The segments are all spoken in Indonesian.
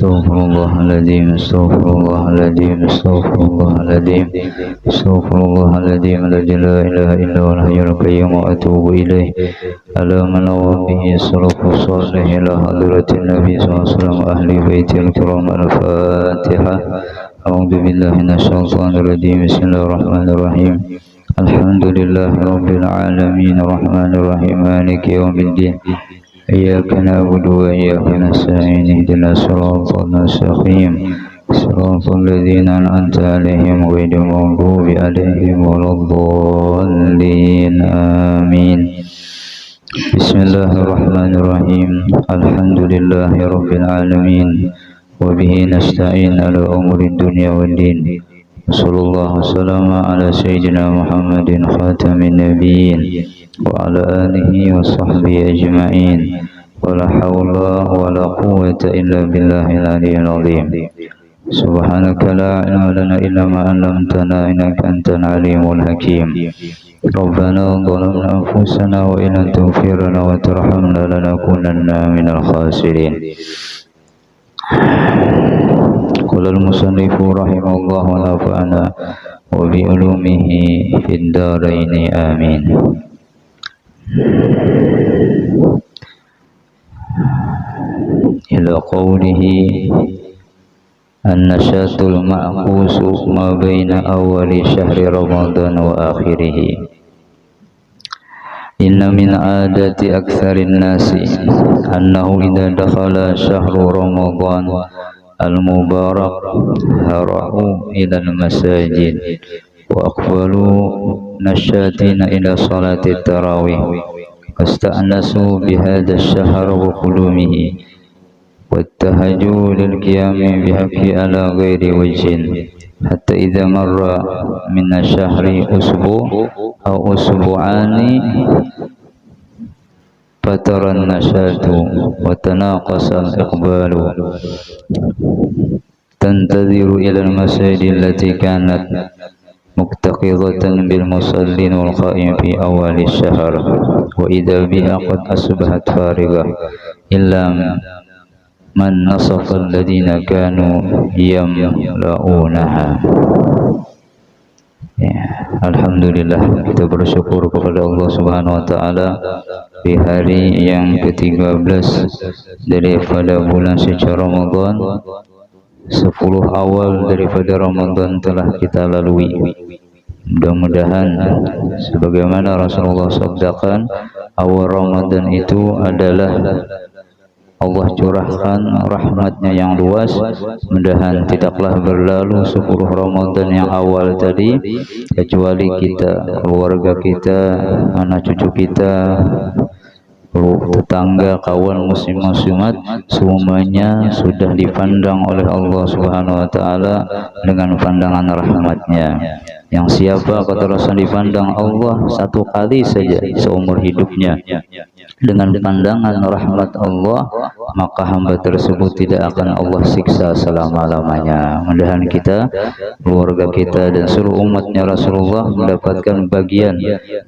Astaghfirullahaladzim, astaghfirullahaladzim, astaghfirullahaladzim, astaghfirullahaladzim, la ilaha illa huwal hayyul qayyum wa atubu ilaih. Ala man bihi salafu salih ila hadratin nabi sallallahu alaihi wasallam ahli baitil kiram. Al-Fatihah. A'udzu billahi minasyaitonir rajim. Bismillahirrahmanirrahim. Alhamdulillahi rabbil alamin, arrahmanir rahim, maliki yaumiddin. Iyyaka na'budu wa iyyaka nasta'in, ihdinas siratal mustaqim, siratal ladzina an'amta 'alaihim ghairil maghdubi 'alaihim waladdallin. Amin. Bismillahirrahmanirrahim. Alhamdulillahi rabbil alamin, wa bihi nasta'in 'ala umuri dunya waddin. Sallallahu sallama ala sayyidina Muhammadin khatamin nabiyyin wa ala alihi wa sahbihi ajma'in. Wa la hawla wa la quwwata illa billahil aliyyil azim. Subhanaka la ilma lana illa ma 'allamtana innaka antal alimul hakim. Rabbana zalamna anfusana wa in lam taghfir lana wa tarhamna lanakunanna minal khasirin. Qala al-musannifu rahimahullah wa nafa'ana wa bi ulumihi fid dharain. Amin. Ila qawlihi an-nashatul ma'qusu ma baina awwali syahri Ramadan wa akhirih. Inna min adati aktsarin nasi annahu idza dakhala syahru Ramadan al-mubarak harahu ila al-masajid wa aqbalu nashatina ila salati tarawih wasta'nasu bihadha ash-shahr wa qulumihi wattahaju lil qiyami bihaqi ala ghairi wajhin hatta idza marra min ash-shahri usbu' aw usbu'ani fataran nashatu wa tanaqasa al-iqbalu tantadhiru ila al-masajid allati kanat muktaqidatan bil musallin wal qa'im fi awal ash-shahr wa idha biha qad asbahat farigah illa man nasafa alladhina kanu yamla'unaha. Ya, alhamdulillah, kita bersyukur kepada Allah Subhanahu wa taala di hari yang ke-13 daripada bulan suci Ramadan. 10 awal daripada Ramadan telah kita lalui. Mudah-mudahan sebagaimana Rasulullah sabdakan, awal Ramadan itu adalah Allah curahkan rahmatnya yang luas. Mudah-mudahan tidaklah berlalu 10 Ramadan yang awal tadi kecuali kita, keluarga kita, anak cucu kita, tetangga, kawan muslim muslimat semuanya sudah dipandang oleh Allah Subhanahu wa taala dengan pandangan rahmatnya. Yang siapa kata Rasul dipandang Allah satu kali saja seumur hidupnya dengan pandangan rahmat Allah, maka hamba tersebut tidak akan Allah siksa selama-lamanya. Mudah-mudahan kita, keluarga kita dan seluruh umatnya Rasulullah mendapatkan bagian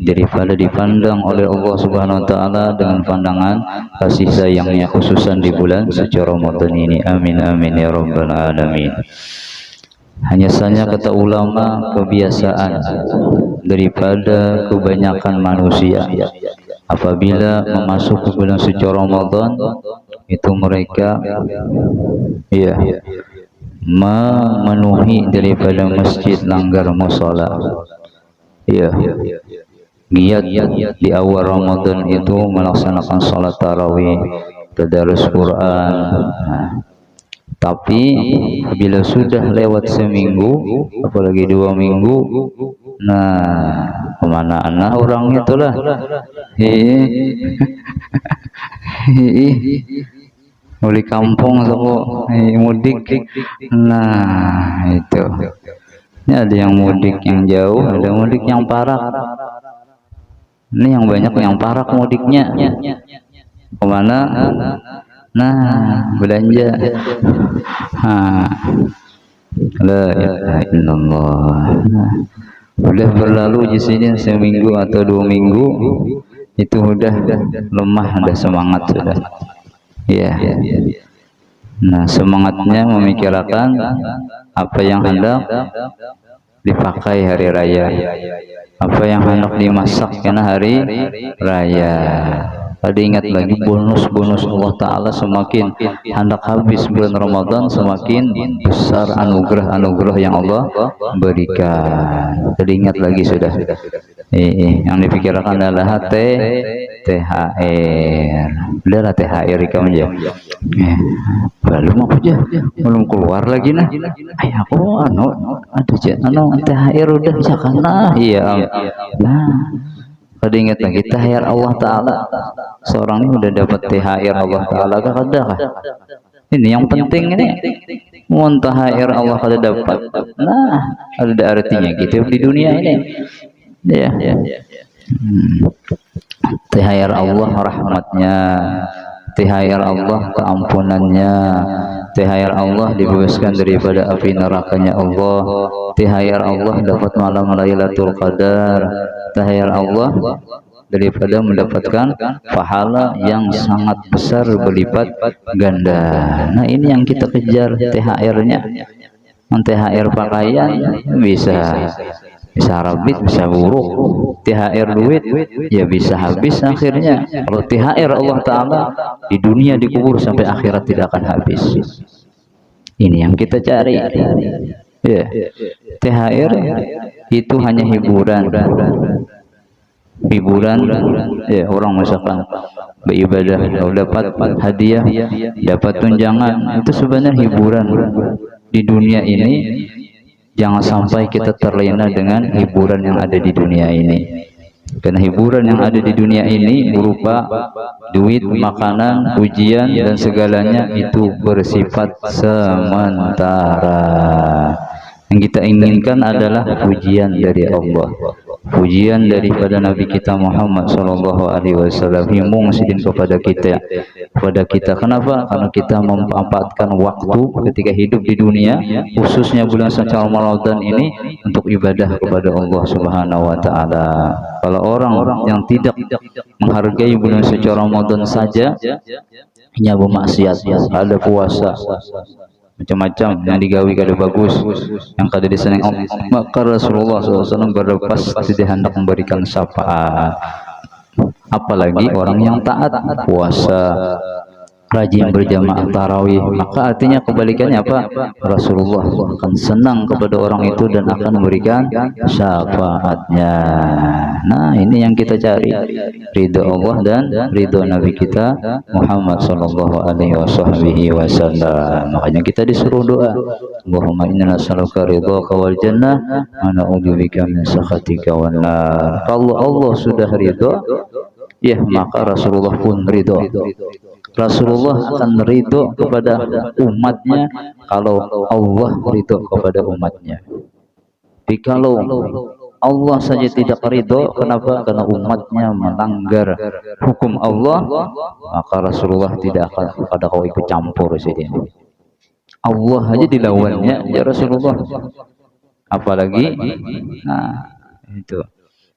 daripada dipandang oleh Allah Subhanahu wa taala dengan pandangan kasih sayangnya, khususan di bulan suci Ramadan ini. Amin amin ya rabbal alamin. Hanya saja kata ulama, kebiasaan daripada kebanyakan manusia apabila memasuki bulan suci Ramadan itu mereka memenuhi daripada masjid, langgar musala. Niat di awal Ramadan itu melaksanakan salat tarawih, tadarus Quran. Tapi bila sudah lewat seminggu, apalagi 2 minggu, nah kemana anak orang itulah, beli kampung atau mudik. Nah itu, ini ada yang mudik yang jauh, ada mudik yang parak. Ini yang banyak yang parak mudiknya. Kemana? Nah, belanja. La ilaha illallah. Udah berlalu di sini seminggu atau 2 minggu, itu udah lemah, udah semangat sudah. Ya. Nah, semangatnya memikirkan apa yang hendak dipakai hari raya, apa yang hendak dimasak karena hari raya. Tadi ingat lagi bonus-bonus Allah Ta'ala, semakin hendak habis bulan Ramadan semakin besar anugerah-anugerah yang Allah berikan. Tadi ingat lagi sudah. Yang dipikirkan adalah THR. Udahlah THR kamu ya. Belum apa aja, belum keluar lagi nah. Aku ada THR udah bisa karena iya. Nah, tadi ingat lagi THR Allah Ta'ala. Seorang ini udah dapat THR Allah Ta'ala kah ada kah? Ini yang penting ini. Mohon THR Allah kada dapat. Nah, ada artinya gitu di dunia ini. Ya. THR Allah rahmatnya, THR Allah keampunannya, THR Allah dibebaskan daripada api nerakanya Allah, THR Allah dapat malam Lailatul Qadar, THR Allah daripada mendapatkan pahala yang sangat besar berlipat ganda. Nah, ini yang kita kejar THR-nya. THR pakaian bisa rabit, bisa buruk. THR duit ya bisa habis akhirnya. Kalau THR Allah Ta'ala di dunia dikubur sampai akhirat tidak akan habis. Ini yang kita cari ya. THR itu hanya hiburan ya. Orang misalkan beribadah dapat hadiah, dapat tunjangan, itu sebenarnya hiburan di dunia ini. Jangan sampai kita terlena dengan hiburan yang ada di dunia ini. Karena hiburan yang ada di dunia ini berupa duit, makanan, ujian, dan segalanya itu bersifat sementara. Yang kita inginkan adalah pujian dari Allah, pujian daripada Nabi kita Muhammad SAW, himung sidin kepada kita. Kenapa? Karena kita memanfaatkan waktu ketika hidup di dunia, khususnya bulan suci Ramadan ini, untuk ibadah kepada Allah Subhanahu wa Ta'ala. Kalau orang yang tidak menghargai bulan suci Ramadan saja, hanya bermaksiat, ada puasa macam-macam yang digawi kada bagus, yang kada diseneng, maka Rasulullah SAW berlepas tidak hendak memberikan syafaat. Apalagi orang yang taat puasa, rajin berjamaah tarawih, maka artinya kebalikannya apa? Rasulullah akan senang kepada orang itu dan akan memberikan syafaatnya. Nah, ini yang kita cari, ridho Allah dan ridho Nabi kita Muhammad sallallahu alaihi wasallam. Makanya kita disuruh doa, Allahumma inna nas'aluka ridhaka wal jannah wa na'udzubika min sakhatika wan nar. Kalau Allah sudah ridho, ya maka Rasulullah pun ridho. Rasulullah akan ridho kepada umatnya kalau Allah ridho kepada umatnya. Tapi kalau Allah saja tidak ridho, kenapa? Karena umatnya melanggar hukum Allah, maka Rasulullah tidak akan pada kau ikut campur sini. Allah aja dilawannya ya Rasulullah, apalagi nah itu.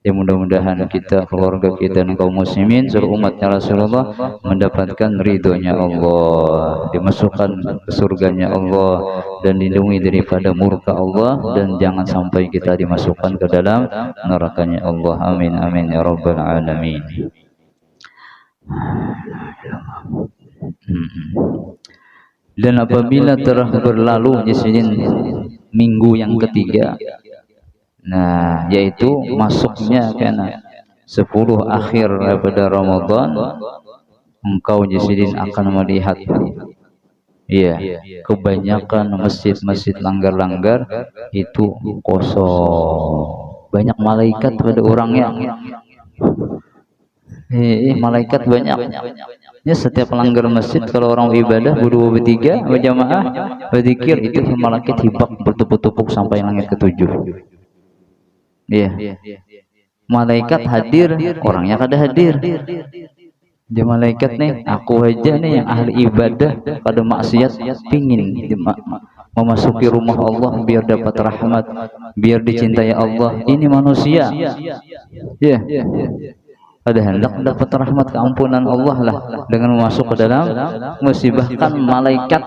Ya, mudah-mudahan kita, keluarga kita, dan kaum muslimin seluruh umatnya Rasulullah mendapatkan ridhonya Allah, dimasukkan ke surganya Allah, dan dilindungi daripada murka Allah, dan jangan sampai kita dimasukkan ke dalam nerakanya Allah. Amin amin ya rabbal alamin. Dan apabila telah berlalu minggu yang ketiga, nah, yaitu masuknya karena 10 akhir daripada Ramadan, engkau jasidin akan melihat kebanyakan masjid-masjid langgar-langgar itu kosong, banyak malaikat pada orangnya. Malaikat banyak. Ya, setiap langgar masjid kalau orang ibadah berdua bertiga berjamaah berzikir, itu malaikat hibak bertepuk-tepuk sampai langit ketujuh. Malaikat hadir, orangnya kada hadir. Dia malaikat nih, aku aja nih yang ahli ibadah kada maksiat, pingin memasuki rumah Allah biar dapat rahmat, biar dicintai Allah. Ini manusia. pada hendak dapat rahmat keampunan Allah lah dengan masuk ke dalam masjid. Bahkan malaikat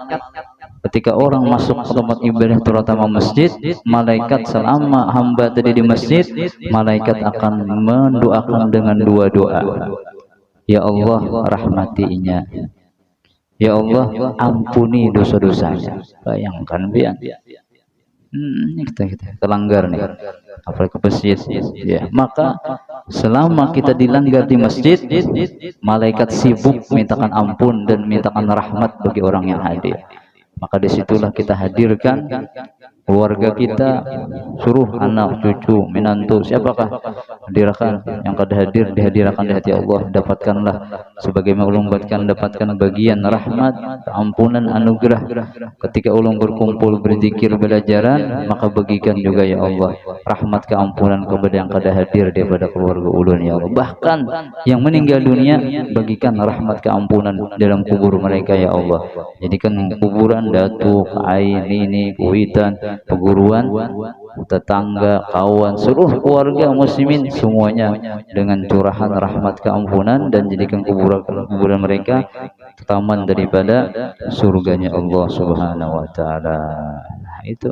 ketika orang masuk ke tempat ibadah terutama masjid, malaikat selama hamba tadi di masjid, malaikat akan mendoakan dengan dua doa. Ya Allah rahmatinya, ya Allah ampuni dosa-dosanya. Bayangkan biar ini kita kelanggar nih, apalagi ke masjid ya. Maka selama kita dilanggar di masjid, malaikat sibuk mintakan ampun dan mintakan rahmat bagi orang yang hadir. Maka disitulah kita hadirkan keluarga kita, suruh anak, cucu, menantu, siapakah hadirkan yang kada hadir, dihadirkan di hati Allah. Dapatkanlah sebagaimana ulun dapatkan bagian rahmat, ampunan, anugerah ketika ulun berkumpul berzikir belajaran. Maka bagikan juga ya Allah rahmat keampunan kepada yang kada hadir daripada keluarga ulun ya Allah. Bahkan yang meninggal dunia, bagikan rahmat keampunan dalam kubur mereka ya Allah. Jadikan kuburan datuk, ain, ini, kuitan, peguruan, tetangga, kawan, seluruh keluarga muslimin semuanya dengan curahan rahmat keampunan, dan jadikan kuburan mereka taman daripada surganya Allah Subhanahu wa taala. Nah, itu.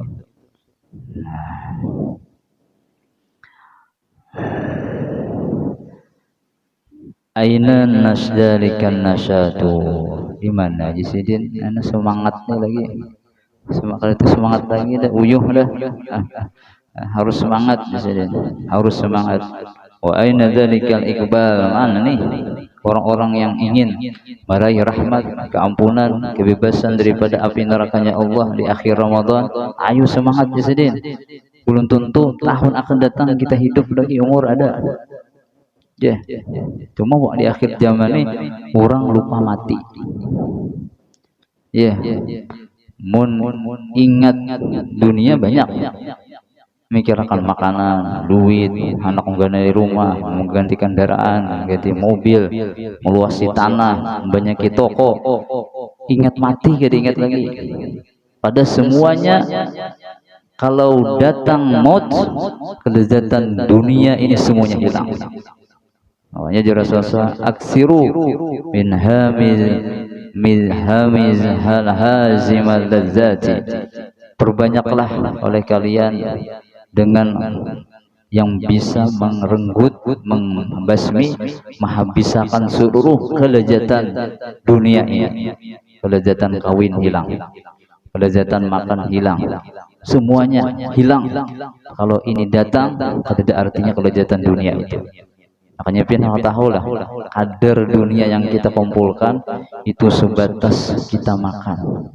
Aina nasdalikan nasyatu. Di mana Haji Sidin? Ana semangatnya lagi. Semangat itu semangat lagi dah, uyuh dah. Harus semangat Haji Sidin. Harus semangat. Wa aina dzalikal iqbal? Mana nih orang-orang yang ingin meraih rahmat, keampunan, kebebasan daripada api nerakanya Allah di akhir Ramadan? Ayo semangat Haji Sidin. Belum tentu tahun akan datang kita hidup lagi, umur ada. Ya, cuma di akhir zaman ini orang lupa mati. Ya, ingat dunia banyak, mikirkan makanan, duit, anak mengganti rumah, mengganti kendaraan, ganti mobil, meluasi tanah, banyak toko. Ingat mati, gak diingat lagi. Pada semuanya, kalau datang maut, kelezatan dunia ini semuanya hilang. Makanya Rasulullah aksiru min hamiz hal hazimal ladzati. Perbanyaklah oleh kalian dengan yang bisa merenggut, membasmi, menghabiskan seluruh kelezatan dunia ini. Kelezatan kawin hilang, kelezatan makan hilang, semuanya hilang. Kalau ini datang, tidak artinya kelezatan dunia itu. Makanya pian tahulah kadar dunia yang kita kumpulkan itu sebatas kita makan.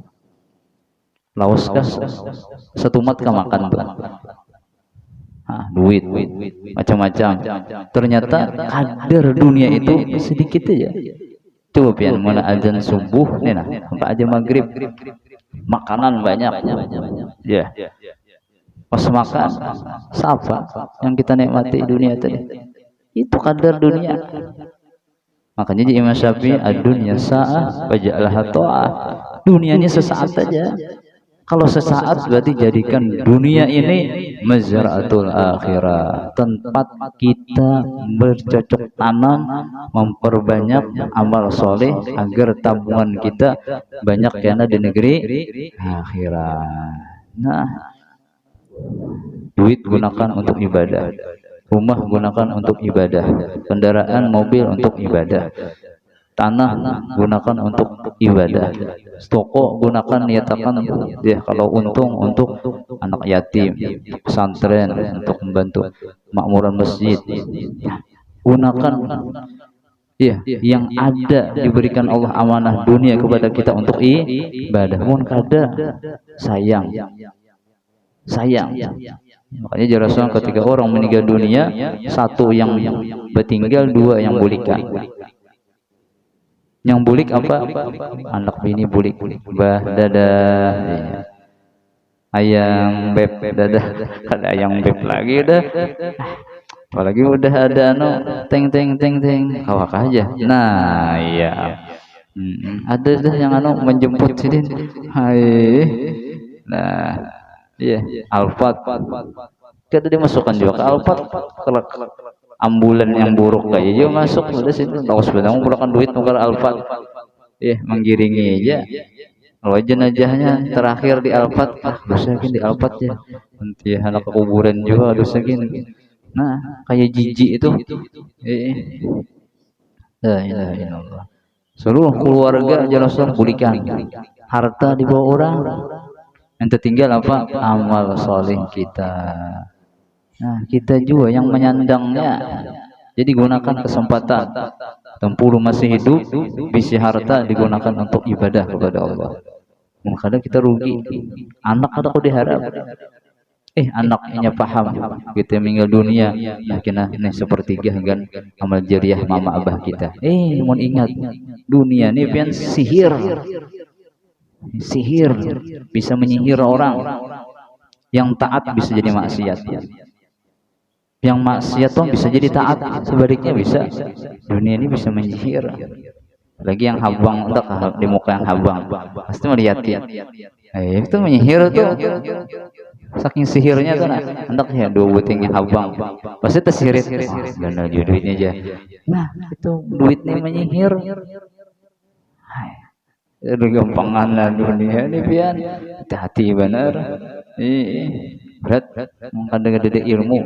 Lauskah satu mat ka makan tuh. Duit macam-macam. Ternyata kadar dunia itu sedikit aja. Coba pian mana azan subuh nih nah, sampai aja maghrib. Makanan banyak. Ya. Pas makan siapa yang kita nikmati dunia tadi? Itu kadar dunia. Makanya Imam Syafi'i ad-dunya sa'ah faj'alha ta'ah. Dunianya sesaat saja. Kalau sesaat berarti jadikan dunia ini mazra'atul akhirah, tempat kita bercocok tanam, memperbanyak amal soleh agar tabungan kita banyak karena di negeri akhirat. Nah, duit gunakan untuk ibadah, rumah gunakan untuk ibadah, kendaraan mobil untuk ibadah, tanah gunakan untuk ibadah, toko gunakan niatakan ya kalau untung untuk anak yatim, pesantren, untuk membantu makmuran masjid. Gunakan ya yang ada diberikan Allah amanah dunia kepada kita untuk ibadah. Mun kada sayang. Makanya Rasulullah ketika orang meninggal dunia, satu yang bertinggal, dua yang bulikan. Yang bulik apa? Anak bini bulik, bah dadah, ayam beb dadah, ada ayam beb lagi dah. Apalagi udah ada teng kawak aja. Nah iya, ada dah yang menjemput sini. Hai, nah. Iya, Alphard. Kita dimasukkan juga ke Alphard. ambulan yang buruk kayak aja masuk udah situ tahu sebenarnya mengumpulkan duit nukar Alfat menggiringi aja kalau jenazahnya terakhir di Alfat dosa gini di Alfat ya nanti anak kuburan juga dosa gini nah kayak jijik itu la ilaha illallah seluruh keluarga Rasul pulihkan harta dibawa orang yang tertinggal apa amal soleh kita. Nah kita juga yang menyandangnya jadi gunakan kesempatan tempuru masih hidup bisi harta digunakan untuk ibadah kepada Allah. Kadang kita rugi anak ada kok diharap anaknya paham kita meninggal dunia nah kena nih sepertiga kan amal jariah mama abah kita mau ingat dunia ini pian sihir bisa menyihir orang yang taat bisa jadi maksiat yang maksiat tuh bisa jadi taat sebaliknya bisa dunia ini bisa menyihir lagi yang habang udah di muka yang habang pasti melihat itu menyihir tuh saking sihirnya tuh hendak ya dua butingnya habang pasti tersirit benar duitnya aja nah itu duitnya menyihir udah gampangan lah dunia ini pian hati-hati benar berat mengkadang-kadang ilmu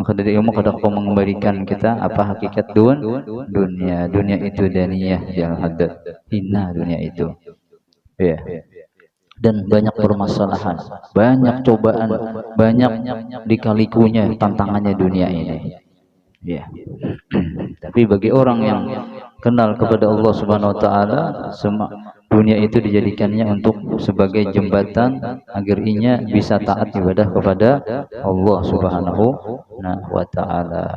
kadang kau mengembalikan kita apa hakikat dunia itu daniyah yang hadat hina dunia itu dan banyak permasalahan banyak cobaan banyak dikalikunya tantangannya dunia ini tapi bagi orang yang kenal kepada Allah Subhanahu wa taala dunia itu dijadikannya untuk sebagai jembatan agar inya bisa taat ibadah kepada Allah Subhanahu wa taala.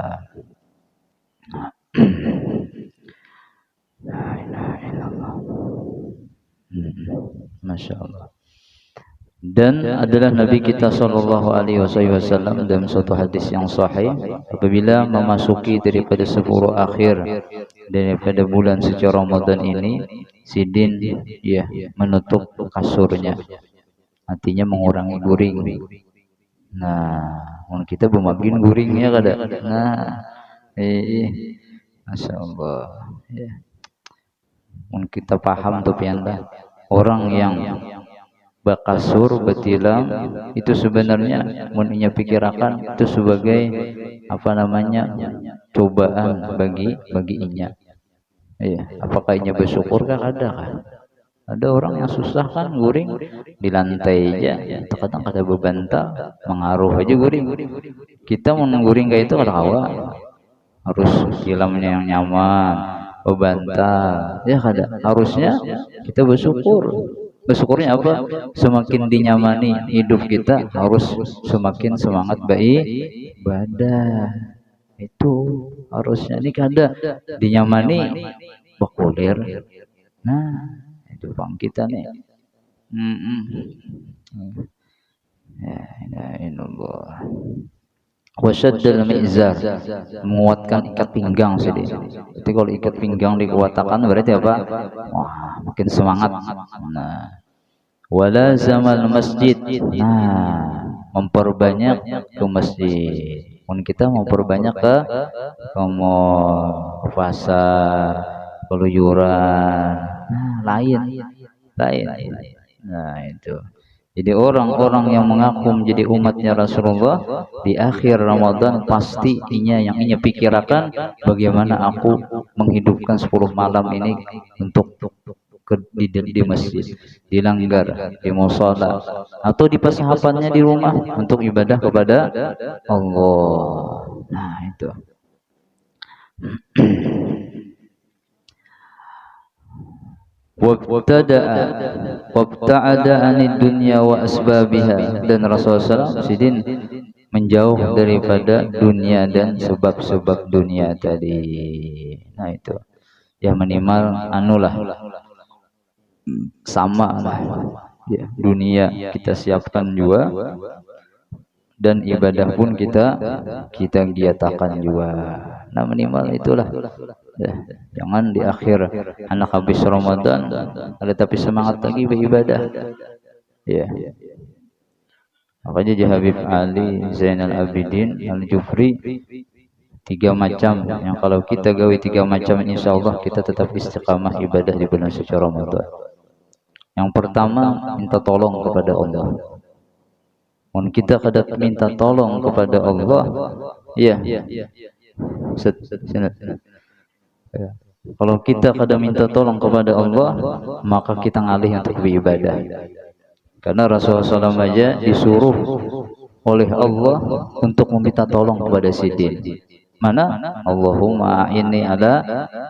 Masya Allah. Dan adalah Nabi kita Shallallahu Alaihi Wasallam dalam suatu hadis yang sahih apabila memasuki daripada 10 akhir daripada bulan suci Ramadan ini sidin menutup kasurnya artinya mengurangi guring. Nah kita bemakin guringnya kada Masya Allah kita paham tuh pianda orang yang bakasur betilam itu sebenarnya menurutnya pikirakan itu sebagai cobaan bagi inya apakah inya bersyukur kah ada orang yang susah kan guring di lantai aja terkadang kada bebantal mengaruh aja guring kita mau guring kayak itu kada kawa harus kilamnya yang nyaman bebantal kada harusnya kita bersyukurnya apa semakin dinyamani hidup kita harus semakin semangat beribadah itu harusnya ini kada dinyamani bekulir itu bang kita nih wasyaddal mi'zar menguatkan ikat pinggang sedih. Jadi kalau ikat pinggang dikuatkan berarti apa? Wah, makin semangat. Wala zamal masjid. Memperbanyak ke masjid. Kita memperbanyak ke mall, ke pasar, keluyuran. Lain. Nah, itu. Jadi orang-orang yang mengaku menjadi umatnya Rasulullah di akhir Ramadan pasti yang inya pikirkan bagaimana aku menghidupkan 10 malam ini untuk di masjid, di langgar, di mushola atau di persahabannya di rumah untuk ibadah kepada Allah. Nah itu. wabta'ada anid dunya wa asbabiha dan Rasulullah SAW sidin menjauh daripada dunia dan sebab-sebab dunia tadi. Nah itu ya minimal sama lah dunia kita siapkan juga dan ibadah pun kita giatakan juga. Nah minimal itulah jangan di akhir anak habis Ramadan ada tapi semangat lagi beribadah makanya Habib Ali Zainal Abidin Al-Jufri Tiga macam yang kalau kita gawe tiga macam, insya Allah kita tetap istiqamah ibadah di bulan suci Ramadan. Yang pertama, minta tolong kepada Allah. Mun kita kada minta tolong kepada Allah, ya. Kalau kita kada minta tolong kepada Allah, maka kita ngalih untuk beribadah. Karena Rasulullah SAW aja disuruh oleh Allah untuk meminta tolong kepada sidin. Mana? Allahumma inni ala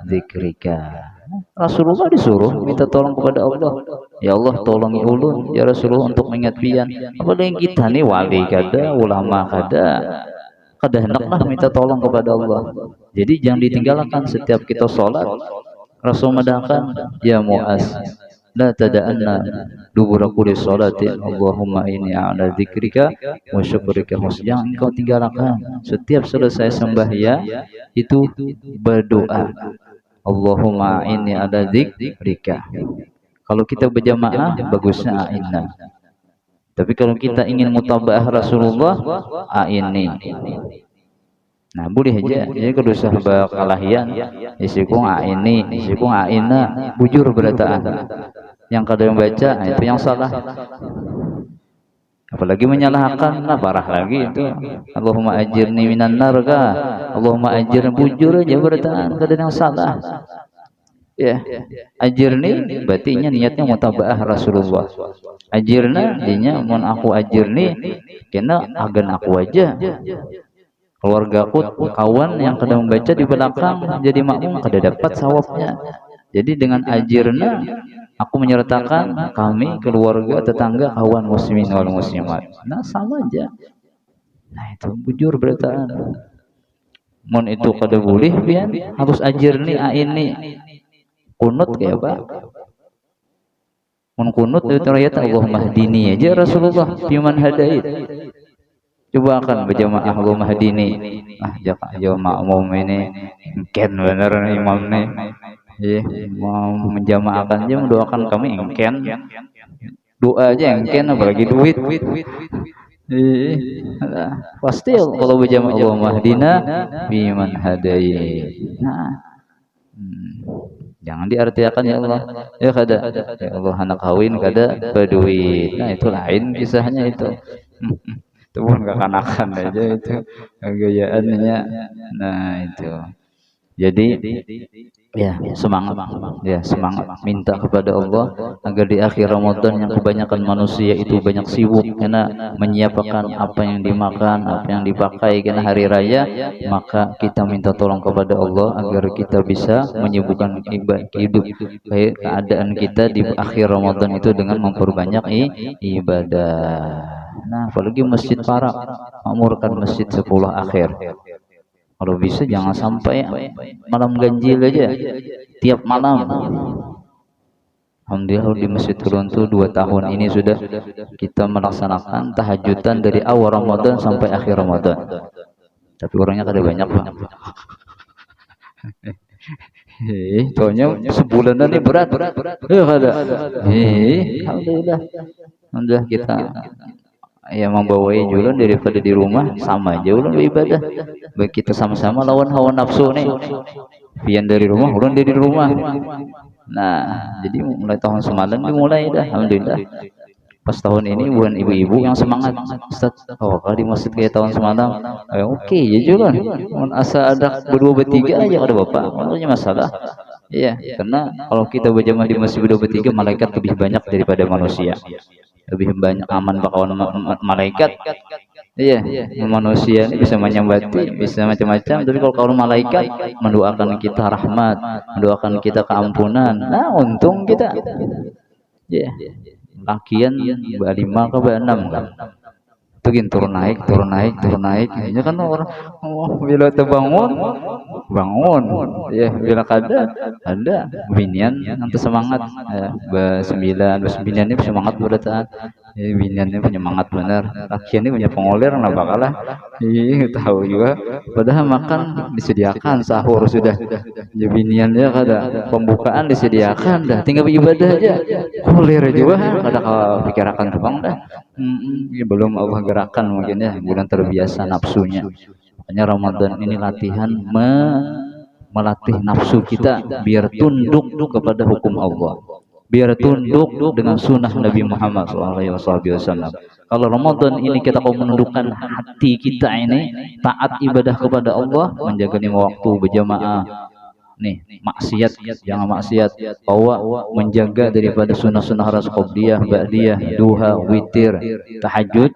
zikrika. Rasulullah disuruh minta tolong kepada Allah. Ya Allah, tolongi ulun ya Rasulullah untuk mengingat pian. Apalagi kita nih wali kada, ulama kada hendaklah minta tolong kepada Allah. Jadi jangan ditinggalkan setiap kita sholat. Rasul mengatakan, ya Muaz, la tada'anna dubura kulli sholatin Allahumma inni a'la dzikrika wa syukrika husna. Jangan engkau tinggalkan setiap selesai sembahyang itu berdoa, Allahumma inni a'la dzikrika. Kalau kita berjamaah bagusnya a'inna. Tapi kalau kita ingin mutabaah Rasulullah, a'inni. Nah, boleh aja. Jadi kalau sahabat kalahian, isiku a'inni, isiku a'inna, bujur berataan. Yang kada membaca, nah itu yang salah. Apalagi menyalahkan, nah parah lagi itu. Allahumma ajirni minan narga, Allahumma ajirni, bujur aja berataan, kada yang salah. Ya, ajirni berarti niatnya mutabaah Rasulullah. Ajirna dinya mun aku ajirni kena agan aku aja. Keluarga aku, kawan yang kada membaca di belakang jadi makmum kada dapat sawabnya. Jadi dengan ajirna aku menyertakan kami, keluarga, tetangga, kawan muslimin wal muslimat. Nah, sama aja. Nah, itu bujur berataan. Mun itu kada boleh pian harus ajirni ini. Kunut kayak apa? Mun kunut itu ternyata Allahumma hdini aja Rasulullah fiman hadait. Coba akan berjamaah Allahumma hdini. Jaka aja makmum ini engken bener imam nih. Mau menjamaahkan aja mendoakan kami engken. Doa aja engken apalagi duit. Pasti kalau berjamaah Allahumma hdina fiman hadait. Nah, jangan diartikan ya Allah, ya kada, ya Allah anak kawin kada berduit. Nah, itu lain kisahnya itu. Itu pun kekanakan aja itu gayaannya. Nah, itu. Jadi ya semangat minta kepada Allah agar di akhir Ramadan yang kebanyakan manusia itu banyak sibuk karena menyiapkan apa yang dimakan, apa yang dipakai karena hari raya, maka kita minta tolong kepada Allah agar kita bisa menyibukkan hidup keadaan kita di akhir Ramadan itu dengan memperbanyak ibadah. Nah, apalagi masjid Parak, makmurkan masjid 10 akhir. Kalau bisa jangan sampai malam ganjil aja tiap malam. Alhamdulillah di Masjid Turun tuh 2 tahun ini sudah kita melaksanakan tahajudan dari awal Ramadan sampai akhir Ramadan. Tapi orangnya kada banyak, Pak. Soalnya sebulanan ini berat. Kada. Alhamdulillah kita ya membawai jualan daripada di rumah, sama aja ulun beribadah. Baik kita sama-sama lawan hawa nafsu nih. Pian dari rumah, ulun dari rumah. Nah, jadi mulai tahun semalam dimulai dah, alhamdulillah. Pas tahun ini bukan ibu-ibu yang semangat, Ustaz. Oh, kalau di masjid kayak tahun semalam, oke, ya juga. Asa ada berdua bertiga aja ada bapak, makanya masalah. Iya, karena kalau kita berjamaah di masjid berdua bertiga, malaikat lebih banyak daripada manusia. Lebih banyak aman bakawan malaikat. Iya, manusia ini bisa menyambati, bisa macam-macam. Tapi kalau malaikat mendoakan kita rahmat, mendoakan kita keampunan. Nah, untung kita. Iya, lakian berlima ke berenam kan. Itu turun naik. Ini kan orang bila terbangun, ya bila kada ada binian nanti semangat bersembilan ini semangat berataan. Biniannya punya semangat benar, laki ini punya pengoler kenapa kalah? Tahu juga. Padahal makan disediakan, sahur sudah, biniannya kada, pembukaan disediakan, dah tinggal beribadah aja. Koler juga, kada pikirakan terbang dah. Belum Allah gerakan mungkin ya, bukan terbiasa nafsunya. Makanya Ramadan ini latihan melatih nafsu kita biar tunduk kepada hukum Allah, biar tunduk dengan sunnah Nabi Muhammad SAW. Kalau Ramadan ini kita mau menundukkan hati kita ini taat ibadah kepada Allah, menjaga 5 waktu berjamaah, nih maksiat jangan maksiat, bahwa menjaga daripada sunnah-sunnah harus qobliyah, ba'diyah, duha, witir, tahajud,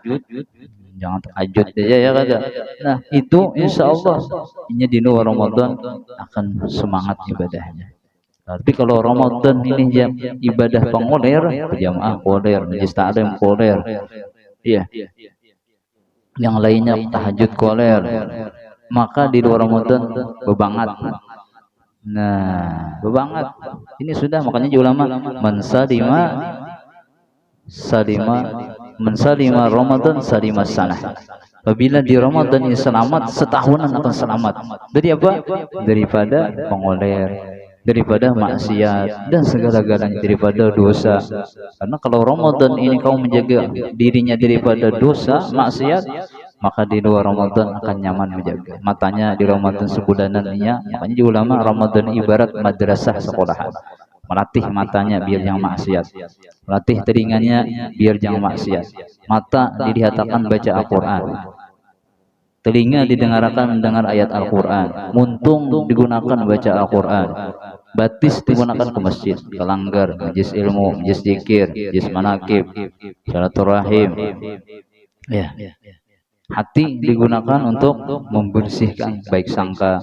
jangan tahajud aja ya kagak. Nah itu insya Allah ini di luar Ramadan akan semangat ibadahnya. Tapi kalau Ramadan ini ya ibadah pengoler, berjamaah koler, majlis taklim koler, iya, yang lainnya tahajud koler, maka di luar Ramadan bebangat. Nah, bebangat ini sudah, makanya ulama mensalima Ramadan salima sanah. Apabila di Ramadan ini selamat, setahunan akan selamat. Dari apa? Daripada pengoler, daripada maksiat dan segala-galanya, daripada dosa. Karena kalau Ramadan ini kau menjaga dirinya daripada dosa, maksiat, maka di luar Ramadan akan nyaman menjaga. Matanya di Ramadan sebulanannya, makanya di ulama Ramadan ibarat madrasah sekolahan. Melatih matanya biar jangan maksiat, melatih telinganya biar jangan maksiat. Mata dilihatkan baca Al-Quran, telinga didengarkan mendengar ayat Al-Quran, muntung digunakan baca Al-Quran, batis digunakan ke masjid, ke langgar, majlis ilmu, majlis zikir, majlis manakib, silaturahim, ya. Hati digunakan untuk membersihkan baik sangka,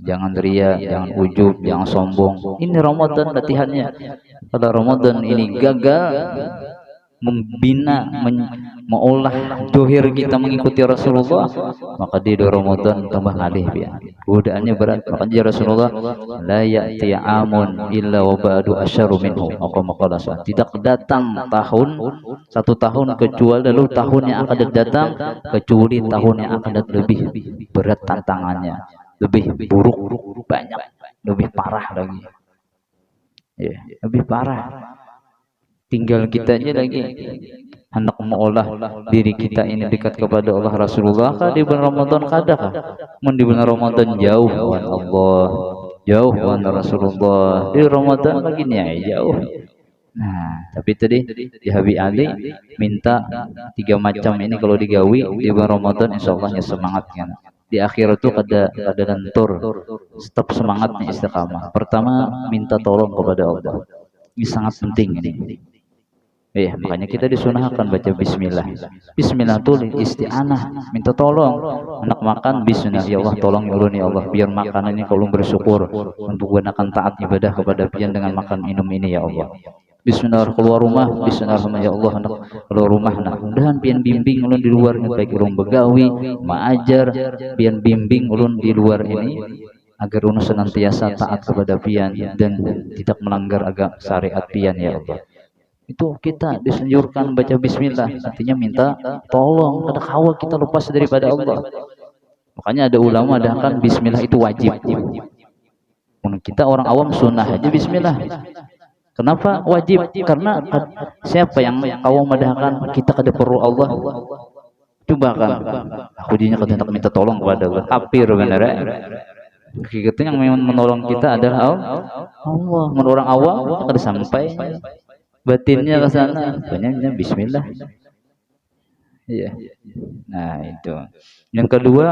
jangan ria, jangan ujub, jangan sombong. Ini Ramadan latihannya. Kalau Ramadan ini gagal membina, mengolah dohir kita mengikuti Rasulullah, maka di Ramadan tambah ngalih ya. Godaannya berat. Makanya Rasulullah la ya'ti amun illa wa ba'du asyaru minhu. Tidak datang satu tahun kecuali lalu tahun yang akan datang, kecuali tahun yang akan datang lebih berat tantangannya, lebih buruk, banyak, lebih parah lagi. Ya, lebih parah. Tinggal kita aja lagi hendak mengolah diri kita ini dekat kepada Allah Rasulullah kah di bulan Ramadan kadang di bulan Ramadan jauh wan Allah, jauh wan Rasulullah, di Ramadan lagi nih jauh. Nah tapi tadi di Habib Ali minta 3 macam ini kalau digawi di bulan Ramadan insya Allah semangatnya. Di akhir itu ada lentur, tetap semangatnya istiqamah. Pertama minta tolong kepada Allah, ini sangat penting ini. Makanya kita disunahkan baca bismillah. Bismillah itu isti'anah, minta tolong. Anak makan bismillah, ya Allah tolong ulun ya Allah biar makanan ini kalau bersyukur untuk gunakan taat ibadah kepada pian dengan makan minum ini ya Allah. Bismillah keluar rumah, bismillah ya Allah anak keluar rumah. Nah, mudahan pian bimbing ulun di luar baik ulun begawi, maajar, pian bimbing ulun di luar ini agar ulun senantiasa taat kepada pian dan tidak melanggar agama syariat pian ya Allah. Itu kita disanjurkan baca bismillah, artinya minta tolong, kada hawa kita lepas daripada Allah. Makanya ada ulama adakan bismillah itu wajib. Kita orang awam sunnah aja bismillah. Kenapa wajib? Karena siapa yang awam adakan kita kada perlu Allah. Coba kan aku dinya kada hendak minta tolong kepada Allah, kafir benar ya. Hakikatnya yang memang menolong kita adalah Allah. Menurut orang awam kada sampai batinnya ke sana, banyaknya bismillah. Iya. Nah, itu. Yang kedua,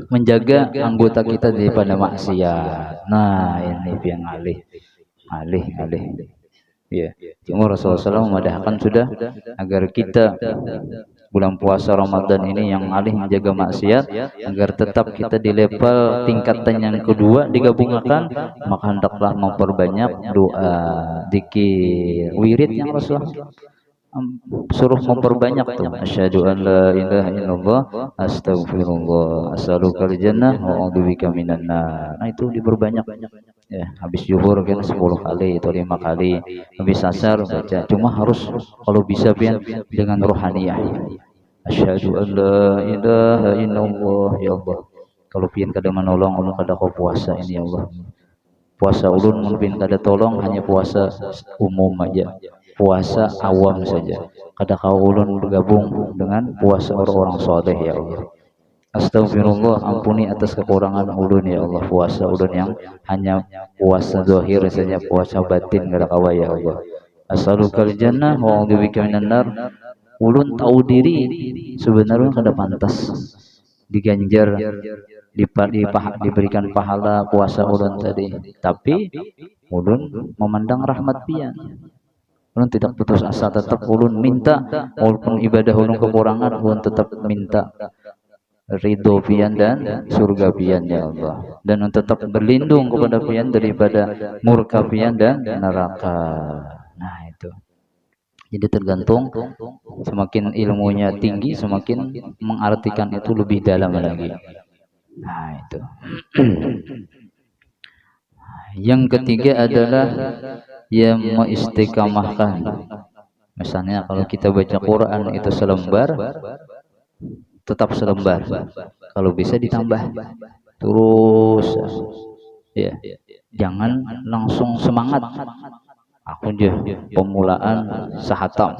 menjaga anggota kita daripada maksiat. Nah, ini yang alih. Iya. Cuma Rasulullah SAW memadahkan sudah agar kita bulan puasa Ramadan ini yang alih menjaga maksiat agar tetap kita di level tingkatan yang kedua digabungkan, maka hendaklah memperbanyak doa, zikir, wirid yang Rasulullah suruh memperbanyak tuh. Asyhadu an la ilaha illallah, astagfirullah, as'alukal jannah wa a'udzubika minan nar. Nah itu diperbanyak. Ya, habis zuhur kan 10 kali atau 5 kali, habis asar baca. Cuma harus kalau bisa pian dengan rohaniyah. Asyhadu an la ilaha illallah, ya Allah. Kalau pian kada menolong ulun kada kau puasa ini ya Allah. Puasa ulun mungkin kada tolong, hanya puasa umum aja. Puasa awam saja. Kada kau ulun bergabung dengan puasa orang-orang soleh ya Allah. Astagfirullah, ampuni atas kekurangan ulun ya Allah. Puasa ulun yang hanya puasa zahir saja, puasa batin kada kawa ya Allah. As'alukal jannah wa a'udzubika minan nar. Ulun tahu diri sebenarnya kada pantas diganjar diberikan pahala puasa ulun tadi, tapi ulun memandang rahmat pian. Ulun tidak putus asa, tetap ulun minta, walaupun ibadah ulun kekurangan, ulun tetap minta ridho pian dan surga pian ya Allah, dan tetap berlindung kepada pian daripada murka pian dan neraka. Nah itu, jadi tergantung semakin ilmunya tinggi, semakin mengartikan itu lebih dalam lagi. Nah itu. Yang ketiga adalah yang mengistiqamahkan. Misalnya kalau kita baca Quran itu selembar, tetap selembar, kalau bisa ditambah terus ya, jangan langsung semangat aku aja pemulaan sehatam,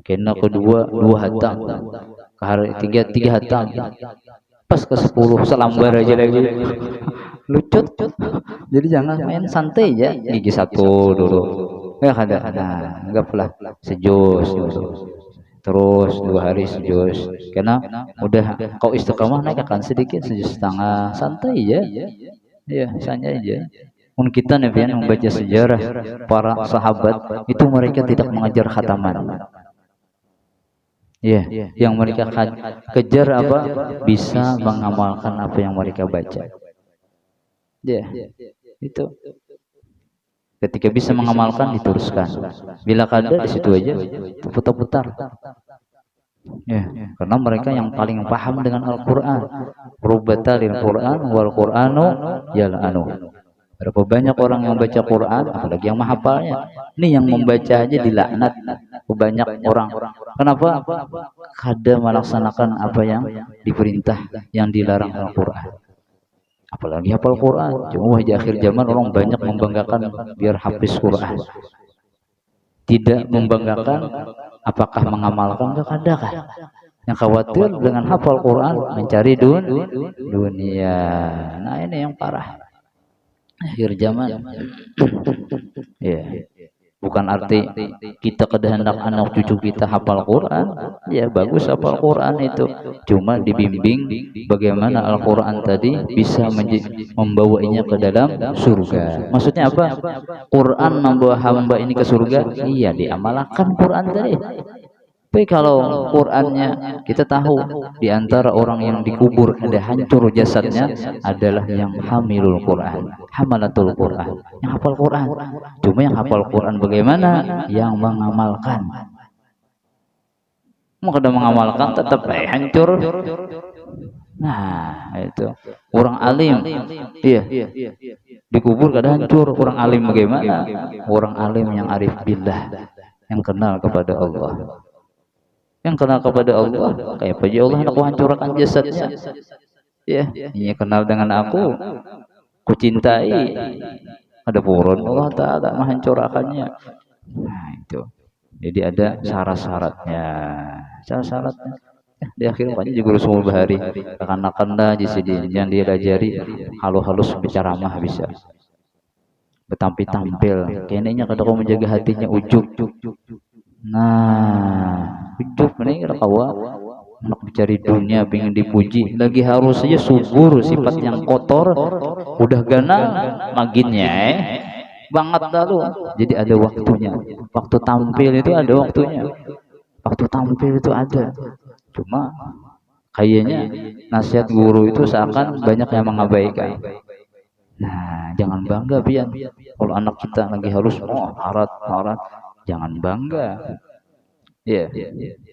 kena kedua 2 hatam, ke hari tiga hatam, pas ke 10 selembar aja lagi lucut. Jadi jangan main santai ya, gigi 1 dulu ya kada, nah anggaplah sejus dulu, terus 2 hari sejus, karena udah kau istiqamah naik akan sedikit sejus setengah, santai ya, ya santai aja. Pun kita nih membaca sejarah para sahabat itu, mereka tidak mengajar khataman ya, yang mereka kejar apa, bisa mengamalkan apa yang mereka baca ya. Itu ketika bisa mengamalkan diteruskan, bila kada di situ aja putar-putar ya, karena mereka yang paling paham dengan Al-Quran. Rubatalil Quran wal Quranu yal'anu. Berapa banyak orang yang baca Quran, apalagi yang menghafalnya. Ini yang membaca aja dilaknat banyak orang. Kenapa? Kada melaksanakan apa yang diperintah, yang dilarang Al-Quran. Apalagi hafal Quran. Cuma di akhir zaman orang banyak membanggakan biar hafiz Quran, tidak membanggakan apakah mengamalkan, enggak ada kan. Yang khawatir dengan hafal Quran mencari dunia. Nah ini yang parah akhir zaman ya. Bukan arti kita kehendak anak cucu kita hafal Quran ya, bagus hafal Quran itu, cuma dibimbing bagaimana Al-Quran tadi bisa membawanya ke dalam surga. Maksudnya apa? Quran membawa hamba ini ke surga, iya diamalkan Quran tadi. Tapi kalau Qurannya kita tahu, di antara orang yang dikubur ada hancur jasadnya adalah yang hamilul Quran, hamalatul Quran, yang hafal Quran. Cuma yang hafal Quran bagaimana? Yang mengamalkan. Mau kada mengamalkan tetap hancur. Nah itu orang alim, iya dikubur kada hancur. Orang alim bagaimana? Orang alim yang arif billah, yang kenal kepada Allah. Yang kenal kepada Allah, kayak apa aja Allah nak hancurkan jasadnya ya, ini kenal dengan aku, ku cintai, ada purun Allah Ta'ala menghancurkannya. Nah itu, jadi ada syarat-syaratnya, syarat-syaratnya di akhir banyak juga Rasul bahari akan dah di sini yang diajari halus-halus berceramah bisa bertampil-tampil kayaknya kada kau menjaga hatinya ujub. Nah ujub ini kada kawa nak mencari dunia, pengen dipuji lagi, harus saja subur sifat yang kotor, udah ganal maginnya banget lalu. Jadi ada waktunya, waktu tampil itu ada waktunya, waktu tampil itu ada. Cuma kayaknya nasihat guru itu seakan banyak yang mengabaikan. Nah jangan bangga pian kalau anak kita lagi harus harat, jangan bangga ya,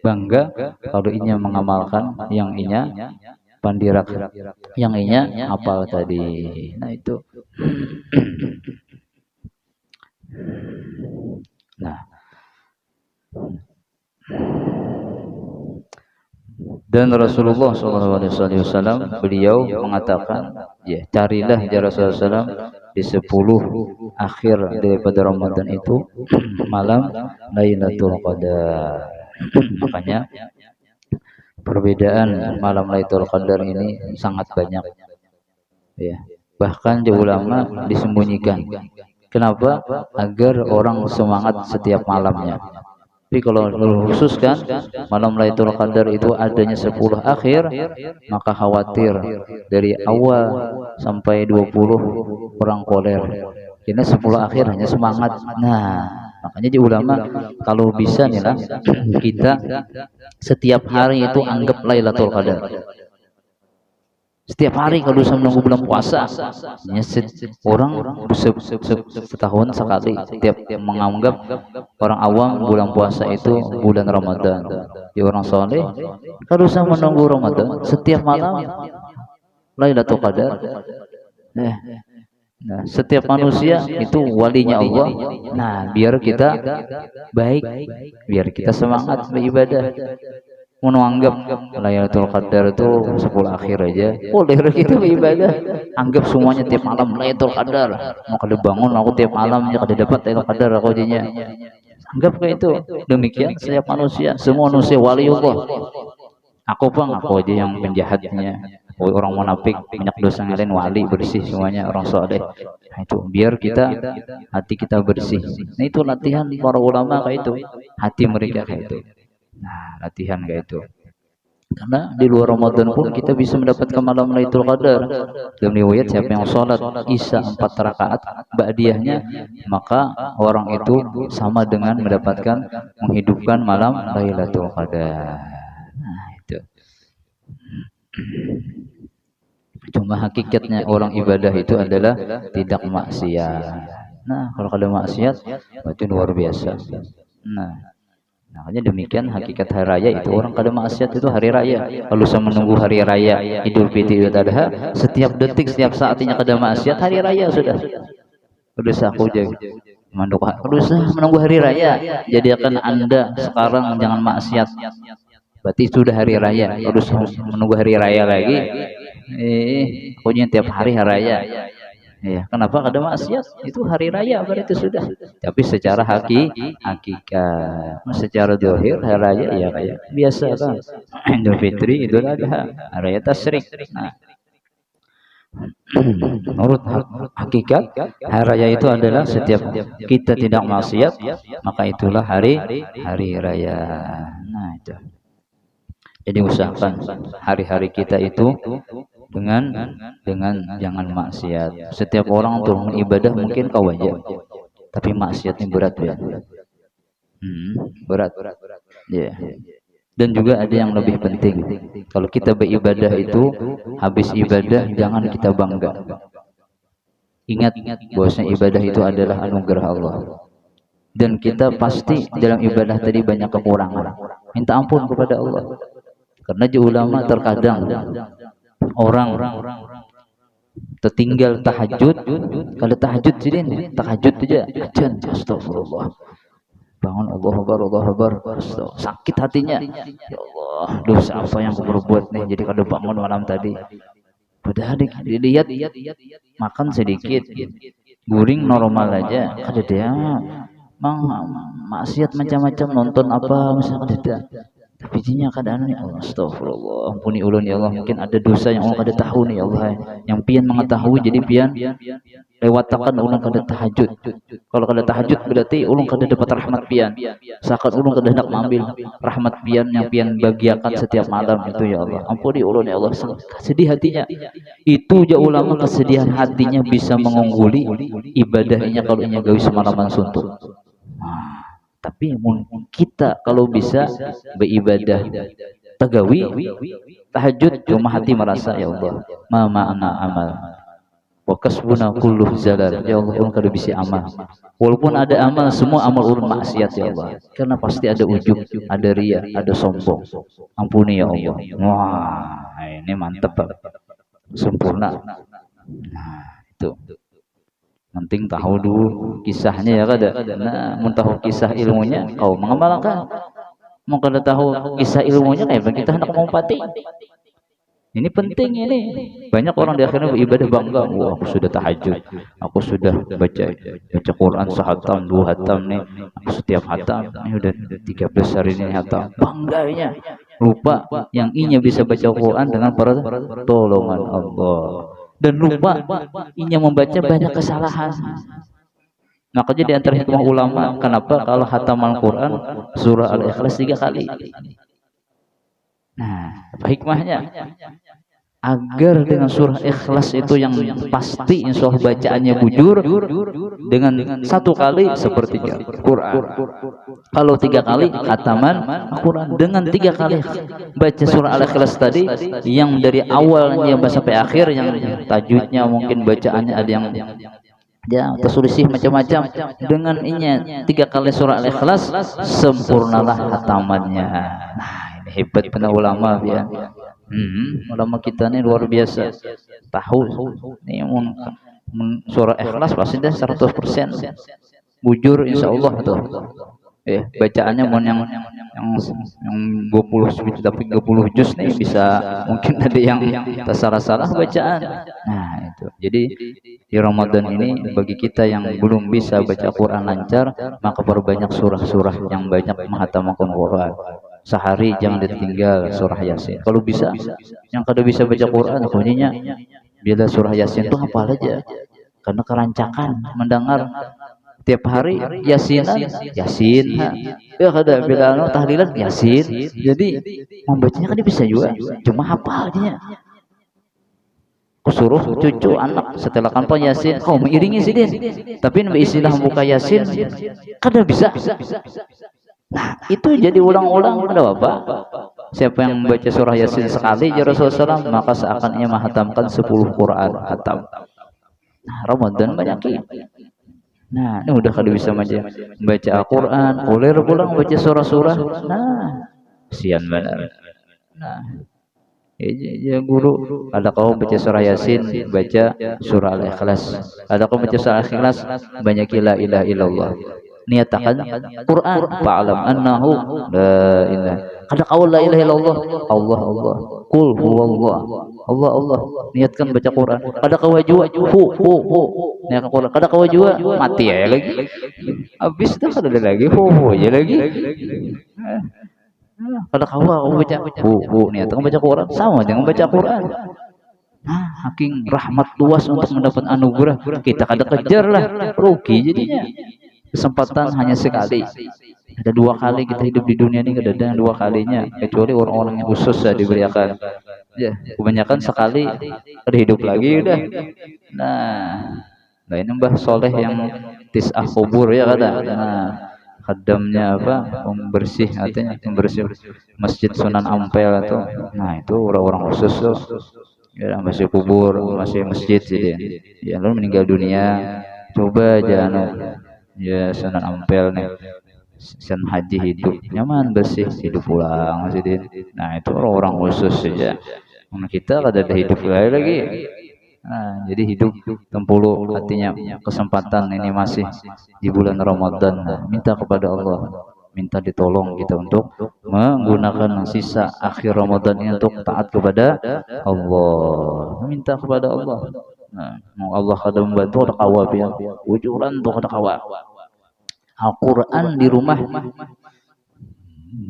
bangga kalau inya mengamalkan yang inya pandirak, yang inya hafal tadi. Nah itu nah dan Rasulullah SAW beliau mengatakan ya, carilah ya Rasulullah SAW di 10 akhir daripada Ramadan itu malam Lailatul Qadar. Makanya perbedaan malam Lailatul Qadar ini sangat banyak ya. Bahkan di ulama disembunyikan. Kenapa? Agar orang semangat setiap malamnya. Tapi kalau khususkan malam Lailatul Qadar itu adanya 10 akhir, maka khawatir dari awal sampai 20 orang koler. Ini 10 akhir hanya semangat. Nah, makanya di ulama kalau bisa nih lah kita setiap hari itu anggap Lailatul Qadar. Setiap hari kalau bisa menunggu bulan puasa, ya, orang setahun sekali setiap menganggap orang awam bulan puasa itu bulan Ramadan. Di orang soleh kalau bisa menunggu Ramadan setiap malam Lailatul Qadar. Nah, setiap manusia itu walinya Allah. Nah, biar kita baik, biar kita semangat beribadah. Mau anggap Lailatul Qadar itu 10 akhir aja boleh kita beribadah, anggap semuanya tiap malam Lailatul Qadar, mau kada bangun aku tiap malam ya kada dapat Lailatul Qadar aku jadinya, anggap kayak itu. Demikian setiap manusia, semua manusia wali Allah. Aku aja yang penjahatnya, orang munafik banyak dosa ngelain, wali bersih semuanya orang soleh. Nah, itu biar kita hati kita bersih. Nah, itu latihan para ulama kayak itu, hati mereka kayak itu. Nah, latihan kayak itu. Karena di luar Ramadan pun kita bisa mendapatkan malam Lailatul Qadar. Dalam riwayat siapa yang sholat Isya 4 rakaat ba'diyahnya, maka orang itu sama dengan mendapatkan menghidupkan malam Lailatul Qadar. Nah, itu. Cuma hakikatnya orang ibadah itu adalah tidak maksiat. Nah, kalau ada maksiat itu luar biasa. Nah, makanya demikian hakikat hari raya itu, orang kada maksiat itu hari raya. Kalau saya menunggu hari raya Idul Fitri Idul Adha, setiap detik setiap saatnya kada maksiat, hari raya sudah. Sudah aku jadi kalau saya menunggu hari raya, jadi akan Anda sekarang jangan maksiat. Berarti sudah hari raya. Kalau menunggu hari raya lagi, pokoknya tiap hari raya. Ya, kenapa kada maksiat? Itu hari raya berarti sudah. Tapi secara hakikat, secara zahir hari raya ya kayak biasa kan. Idul Fitri, Idul Adha, raya tasyrik. Nah, menurut hakikat hari raya itu adalah setiap kita tidak maksiat, maka itulah hari raya. Nah, itu. Jadi usahakan hari-hari kita itu dengan jangan maksiat. Setiap orang untuk ibadah mungkin kau aja, tapi maksiatnya berat ya. Berat. Ya. Dan juga ada yang lebih penting. Kalau kita beribadah itu habis ibadah jangan kita bangga. Ingat bahwasanya ibadah itu adalah anugerah Allah. Dan kita pasti dalam ibadah tadi banyak kekurangan. Minta ampun kepada Allah. Karena di ulama terkadang orang tertinggal tahajud, kalau tahajud jadi tahajud aja ajan, astagfirullah, bangun Allah Akbar, sakit hatinya, ya Allah, dosa apa yang aku berbuat nih jadi kada bangun malam tadi. Padahal dilihat makan sedikit, guring normal aja, kada dia maksiat macam-macam, nonton apa misalnya kada. Tapi jinya keadaan ya Allah, astagfirullah, ampuni ulun ya Allah, mungkin ada dosa yang ulun kada tahu nih ya Allah, yang pian mengetahui jadi pian lewatakan ulun kada tahajud. Kalau kada tahajud berarti ulun kada dapat rahmat pian, sakat ulun kada hendak mengambil rahmat pian yang pian bagiakan setiap malam itu ya Allah, ampuni ulun ya Allah. Sedih hatinya itu ya ulama, kesedihan hatinya bisa mengungguli ibadahnya kalau nya gawe semalaman suntuk. Tapi kita kalau bisa beribadah tagawi tahajud cuma hati merasa ya Allah ma ma'ana amal wa kasbuna kulluh zalal, ya Allah ulun kada bisa amal, walaupun ada amal semua amal ulun maksiat ya Allah, karena pasti ada ujub, ada riya, ada sombong, ampuni ya Allah. Wah, ini mantep sempurna. Nah, itu penting tahu dulu kisahnya ya kada. Nah, mau tahu kisah ilmunya kau mengamalkan, mau kada tahu kisah ilmunya kayak kita hendak mengumpati. Ini penting ini. Banyak orang di akhirnya beribadah bangga, wah aku sudah tahajud, aku sudah baca Quran sehatam 2 hatam nih, aku setiap hatam ini udah 13 hari ini hatam, bangganya. lupa yang inya bisa baca Quran dengan pertolongan Allah, dan lupa inya membaca banyak kesalahan. Makanya di antara hikmah ulama, kenapa kalau hatam Al-Quran surah Al-Ikhlas 3 kali? Nah, apa hikmahnya? Agar dengan surah Ikhlas itu yang pasti insya Allah bacaannya bujur, dengan 1 kali sepertiga Quran. Kalau 3 kali khataman Quran, dengan 3 kali baca surah Al-Ikhlas tadi, yang dari awalnya sampai akhir, yang tajwidnya mungkin bacaannya ada yang ya terselisih macam-macam, dengan inya 3 kali surah Al-Ikhlas sempurnalah khatamannya. Nah, ini hebat benar ulama ya. Ulama kita ini luar biasa, tahu ini surah Ikhlas pasti dah 100% bujur insya Allah tuh. Bacaannya mau yang 20 tapi 30 juz nih bisa mungkin ada yang tersalah-salah bacaan. Nah itu, jadi di Ramadan ini bagi kita yang belum bisa baca Quran lancar, maka perbanyak surah-surah yang banyak menghatamkan Quran. Sehari jangan ditinggal surah Yasin. Kalau bisa, yang kada bisa baca Quran, pokoknya bila surah Yasin itu hafal aja. Karena kerancakan mendengar tiap hari Yasinan, Yasin. Ya kada bila tahlilan Yasin. Jadi membacanya kan bisa juga, cuma hafal aja. Kusuruh cucu anak setelah kampanye Yasin, kau mengiringi sih din. Tapi nabi istilah buka Yasin, kada bisa. Nah, itu jadi ulang-ulang ada apa? Siapa yang membaca surah Yasin sekali ya Rasulullah SAW, maka seakan ia menghatamkan 10 Quran hatam. Nah, Ramadan banyak ini. Nah, ini udah kada bisa membaca Al-Quran, kulir pulang baca surah-surah. Nah, sian benar. Nah, ya guru, ada kau baca surah Yasin, baca surah Al-Ikhlas. Ada kau baca surah Al-Ikhlas, banyak la ilaha illallah. Niatakan Quran, fa'alam annahu la ilaha. Kada kau la ilaha illallah, Allah Allah, qul huwallah, Allah Allah. Niatkan baca Quran. Kada kau jua hu. Niatkan Quran. Kada kau jua mati ya lagi. Habis dah kada ada lagi hu aja lagi. Kada kau baca hu niatkan baca Quran sama dengan baca Quran. Saking rahmat luas untuk mendapat anugerah, kita kada kejar lah, rugi jadinya. Kesempatan hanya sekali. Ada 2 kali kita hidup di dunia ini, kada ada 2 kalinya, kecuali orang-orang yang khusus ya diberikan. Ya, kebanyakan sekali ada hidup lagi udah. Nah ini Mbah Soleh yang tis'ah kubur ya kada. Nah, khadamnya apa? Pembersih, artinya pembersih Masjid Sunan Ampel itu. Nah, itu orang-orang khusus tuh. Ya, masih kubur, masih masjid jadi. Ya, lalu meninggal dunia. Coba jangan ya Sunan Ampel nih, Sen haji hidup nyaman bersih, hidup pulang masih. Nah itu orang-orang khusus saja. Kita kada ada hidup lagi. Nah, jadi hidup tempulu artinya kesempatan ini masih di bulan Ramadan. Nah, minta kepada Allah, minta ditolong kita untuk menggunakan sisa akhir Ramadan ini untuk taat kepada Allah. Minta kepada Allah. Nah, Allah kada membantu ada kawab ya, ujuran untuk ada kawab. Al-Quran di rumah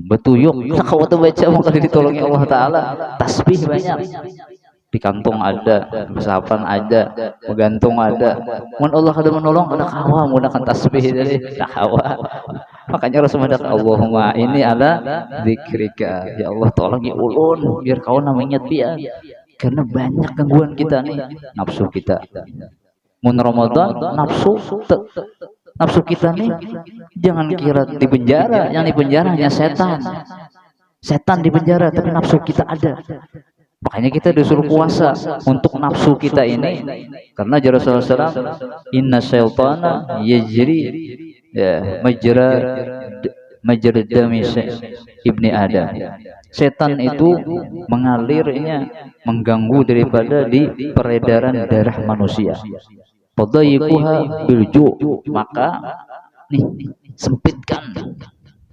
betuyuk, kau tuh baca mau kali ditolongi Allah Taala. Tasbih banyak, di kantong ada, besapan ada, bergantung ada. Mun Allah kada menolong, kada kawa menggunakan tasbih dari kawa. Makanya Rasulullah Allahumma ini ala zikrika, ya Allah tolongi ulun biar kau namanya dia. Karena banyak gangguan kita nih, nafsu kita. Mun Ramadan nafsu kita nih jangan kira di penjara, yang di penjara hanya setan di penjara, tapi nafsu kita ada. Makanya kita disuruh puasa untuk nafsu kita ini, karena Rasulullah SAW inna syaitana yajri ya majra dami ibni Adam. Setan itu mengalirnya, mengganggu daripada di peredaran darah manusia. Fadayikuha bilju, maka nih sempitkan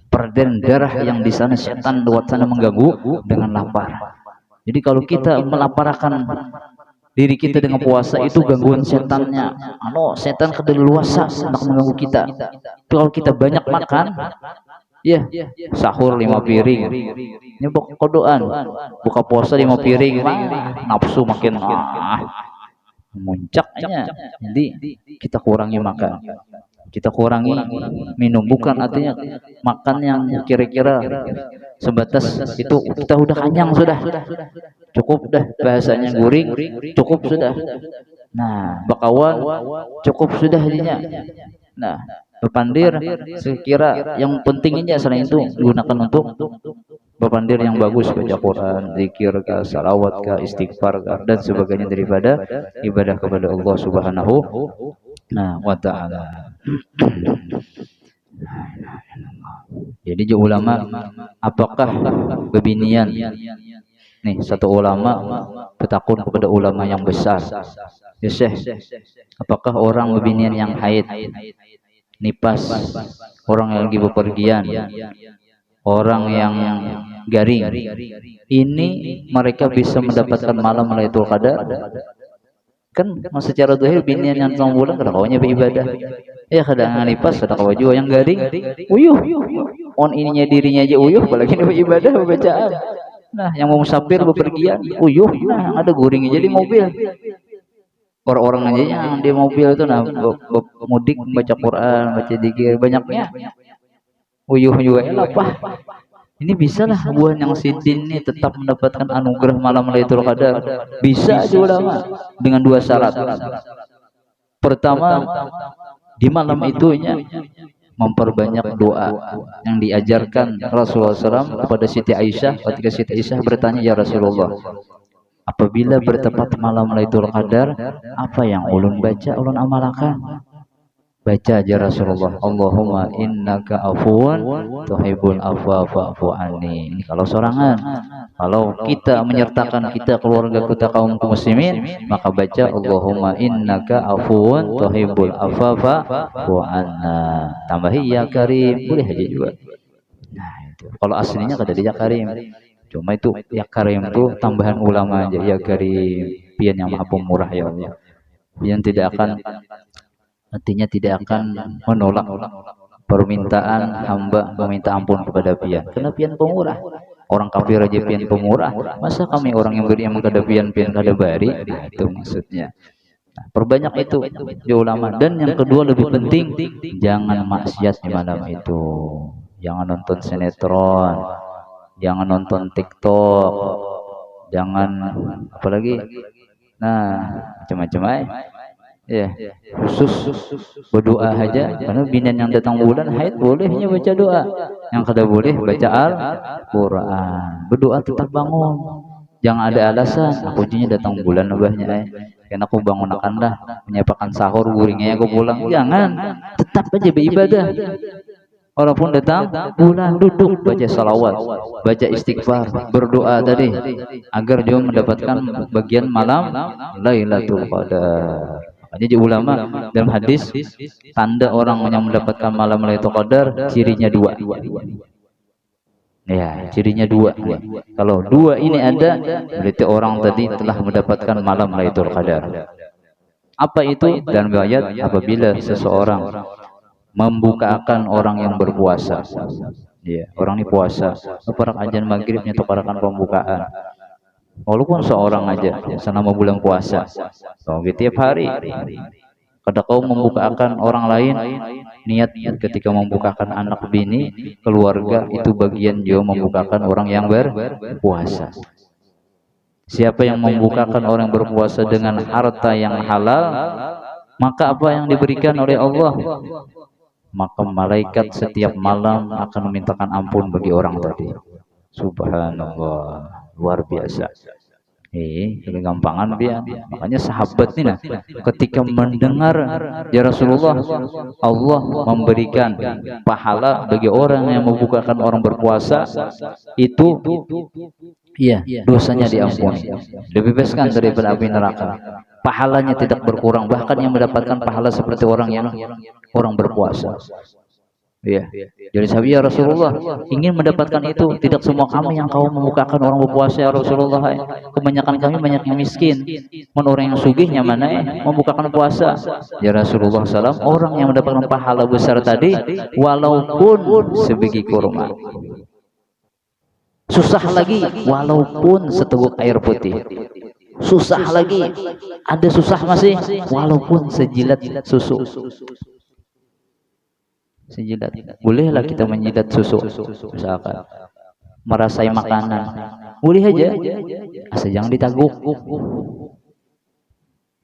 peredaran darah yang di sana, setan lewat sana mengganggu dengan lapar. Jadi kalau kita melaparkan diri kita dengan puasa, itu gangguan setannya. Setan kedaluarsa hendak mengganggu kita. Kalau kita banyak makan, Ya, sahur 5 piring. Ini kodoan. Buka puasa 5 piring. Nafsu makin muncaknya. Jadi kita kurangi makan. Kita kurangi minum, bukan artinya makan yang kira-kira sebatas itu kita udah kenyang sudah. Cukup dah, bahasanya guring, cukup sudah. Nah, bakawan cukup sudah jadinya. Nah, bepandir sekira yang pentingnya selain itu digunakan untuk bepandir yang bagus, baca Quran, zikir, salawat, istighfar, dan sebagainya daripada ibadah kepada Allah Subhanahu wa ta'ala. Jadi ulama, apakah bebinian? Nih, satu ulama bertakun kepada ulama yang besar. Ya Syekh, apakah orang bebinian yang haid, nipas, orang yang lagi bepergian, orang yang garing, ini mereka bisa mendapatkan malam Lailatul Qadar? Kan secara zahir binian yang 6 bulan kada kawanya beribadah. Ya kadang nipas, kada kawa juga yang garing, uyuh. On ininya dirinya aja uyuh, apalagi beribadah bacaan. Nah, yang mau musafir bepergian, uyuh. Nah, ada guring aja di mobil. Orang-orang aja yang di mobil itu mudik membaca Quran, baca zikir, banyaknya uyuh juga lapah. Ini bisalah buah yang sidin ini tetap mendapatkan anugerah malam Lailatul Qadar. Bisa aja ulama dengan 2 syarat. Pertama, di malam itunya memperbanyak doa yang diajarkan Rasulullah SAW kepada Siti Aisyah ketika Siti Aisyah bertanya, ya Rasulullah, apabila bertepat malam Lailatul Qadar, apa yang ulun baca, ulun amalkan? Baca aja Rasulullah, Allahumma innaka afuwan tuhibbul afwa fa'fu anni. Ini kalau sorangan. Kalau kita menyertakan kita keluarga kita kaum muslimin, maka baca Allahumma innaka afuwan tuhibbul afwa fa'fu anna. Tambahi ya karim, boleh aja juga. Nah, itu. Kalau aslinya kada ada ya karim. Cuma itu ya karim itu tambahan ulama aja, ya karim, pian yang maha pemurah ya Allah. Pian tidak akan, artinya tidak akan menolak permintaan hamba meminta ampun kepada pian, karena pian pemurah. Orang kafir aja pian pemurah, masa kami orang yang beriman kada pian kada bari? Nah, itu maksudnya. Nah, perbanyak itu di ulama. Dan yang kedua lebih penting, jangan maksiat di malam itu. Jangan nonton sinetron, jangan nonton TikTok, jangan apalagi, nah macam-macam ya, khusus berdoa aja, karena binian yang datang bulan haid bolehnya baca doa, yang kada boleh baca Al-Quran. Berdoa tetap bangun, jangan ada alasan aku jinya datang bulan abahnya karena aku bangun akan dah menyiapkan sahur guringnya aku pulang. Jangan, tetap aja beribadah. Walaupun datang bulan, duduk baca salawat, baca istighfar, berdoa tadi agar dia mendapatkan bagian malam Lailatul Qadar. Jadi ulama dalam hadis, tanda orang yang mendapatkan malam Lailatul Qadar cirinya 2. Ya, cirinya 2. Kalau 2 ini ada, berarti orang tadi telah mendapatkan malam Lailatul Qadar. Apa itu? Dan ayat, apabila seseorang membukakan orang yang berpuasa. Ya, orang ini puasa, pada azan maghribnya tukarakan pembukaan. Walaupun seorang aja selama bulan puasa, tiap hari, kada kau membukakan orang lain, niat ketika membukakan anak bini, keluarga, itu bagian juga membukakan orang yang berpuasa. Siapa yang membukakan orang berpuasa dengan harta yang halal, maka apa yang diberikan oleh Allah? Maka malaikat setiap malam akan memintakan ampun bagi orang tadi. Subhanallah, luar biasa. Kegampangan dia. Makanya sahabat ini ketika mendengar ya Rasulullah, Allah memberikan pahala bagi orang yang membukakan orang berpuasa, itu iya, dosanya diampuni, dibebaskan daripada api neraka, pahalanya tidak berkurang, bahkan yang mendapatkan pahala seperti orang yang berpuasa. Ya. Jadi sahabat, ya Rasulullah, ingin mendapatkan itu. Tidak semua kami yang kau membukakan orang berpuasa ya Rasulullah. Kebanyakan kami banyak yang miskin. Orang yang sugihnya mana membukakan puasa. Ya Rasulullah SAW, orang yang mendapatkan pahala besar tadi, walaupun sebiji kurma. Susah lagi, walaupun seteguk air putih. Susah lagi, ada susah masih, walaupun sejilat susu. Sejilat, bolehlah kita menjilat susu, misalkan merasai makanan, boleh aja, asal jangan ditaguk.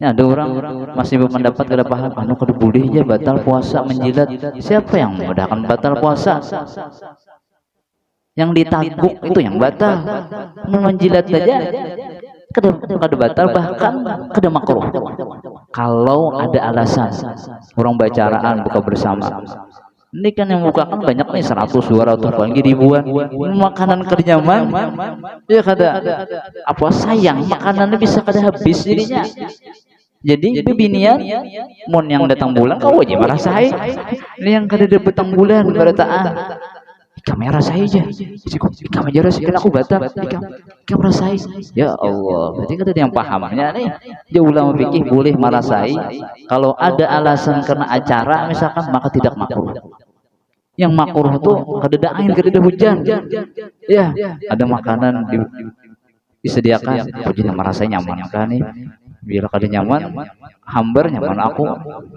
Ya, ada orang masih belum mendapat, kada paham, anu kada boleh aja batal puasa menjilat. Siapa yang memudahkan batal puasa? Yang ditaguk itu yang batal. Menjilat saja kada batal, bahkan kada makruh. Kalau ada alasan, orang bacaraan buka bersama. Ini kan yang buka kan banyak nih, 100, 200, paling ribuan. Makanan kada nyaman, ya kada. Apa sayang makanannya bisa kada habis jadinya. Jadi bebinian, mon yang datang bulan kau aja merasai. Ini yang kada datang bulan berataan. Kamera saya aja, kamera sih aku batal, kamera saya, ya Allah, berarti kan ada yang pahamnya nih. Dia ulama fikih boleh merasai kalau ada alasan karena acara misalkan, maka tidak makruh. Yang makruh tuh kada ada angin, kada ada hujan, ya ada makanan disediakan, pujinya merasa nyaman kan nih. Bila kada nyaman, hambar nyaman aku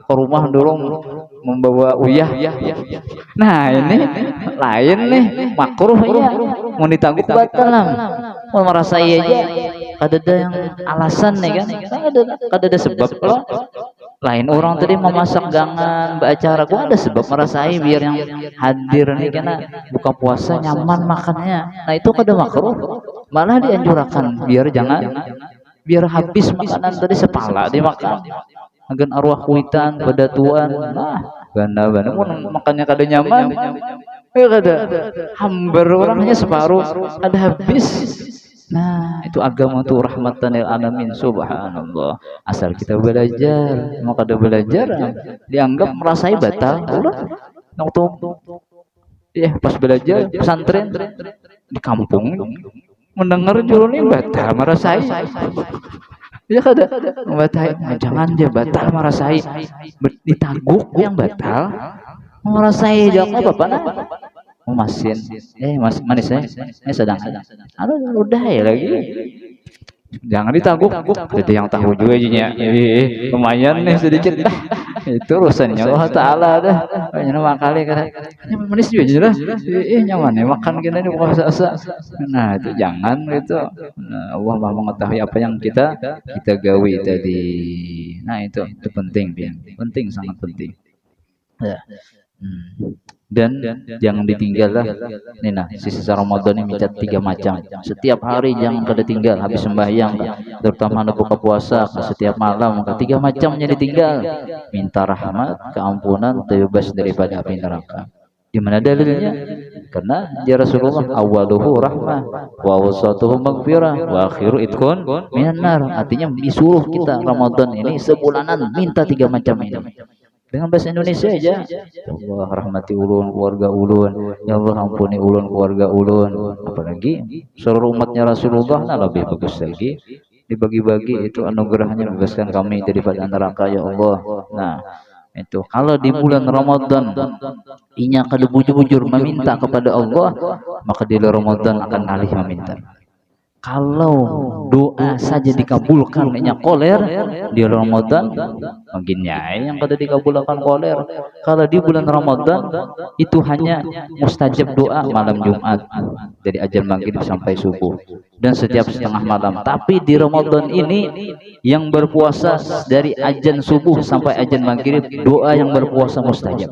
ke rumah dorong membawa uyah. Nah ini lain nih, makruh ya, mau ditangguh batal lah. Mau merasa iya aja, kada ada yang alasan nih kan, kada ada sebab loh. Lain orang tadi memasak gangan, beracara, gua ada sebab merasai biar yang hadir nih karena buka puasa nyaman makannya. Nah itu kada makruh, malah dianjurkan biar jangan, biar habis makanan tadi sepala dimakan agar arwah kuitan pada tuan. Nah ganda makannya kada nyaman, ya kada hambar orangnya separuh ada habis. Nah itu agama tuh rahmatan lil alamin, subhanallah. Asal kita belajar, mau kada belajar dianggap merasai batal. Waktu ya pas belajar pesantren di kampung mendengar juru nih batal merasai, ya kada batal, nah, jangan dia batal merasai, ditaguk yang batal merasai jangan apa nah masin manisnya sedang udah ya lagi, jangan ditaguk. Jadi yang tahu juga aja lumayan nih sedikit itu urusannya Allah Ta'ala dah. Banyak nama kali kan manis juga jelas, nyaman ya makan kita ini bukan asa. Nah itu jangan gitu. Nah, Allah Maha mengetahui apa yang kita gawe tadi. Nah itu penting, penting, sangat penting ya. Dan jangan ditinggal lah nih. Nah sisa Ramadan ini minta 3 macam setiap hari, jangan kada tinggal habis sembahyang, terutama buka puasa setiap malam, 3 macamnya ditinggal. Minta rahmat, keampunan, terbebas daripada api neraka. Di mana dalilnya? Karena ya Rasulullah awaluhu rahmah wa awsatuhu maghfirah wa akhiru itkun minan nar. Artinya disuruh kita Ramadan ini sebulanan minta 3 macam ini dengan bahasa Indonesia aja. Ya Allah rahmati ulun, keluarga ulun, ya Allah ampuni ulun, keluarga ulun. Apalagi seluruh umatnya Rasulullah, nah lebih bagus lagi dibagi-bagi itu anugerahnya, bebaskan kami daripada neraka ya Allah. Nah itu kalau di bulan Ramadan inya kada bujur-bujur meminta kepada Allah, maka di Ramadan akan alih meminta. Kalau doa saja dikabulkan inya koler di Ramadan, makinnya yang kada dikabulkan koler. Kalau di bulan Ramadan itu hanya mustajab doa malam Jumat dari azan maghrib sampai subuh dan setiap setengah malam. Tapi di Ramadan ini yang berpuasa dari azan subuh sampai azan maghrib, doa yang berpuasa mustajab.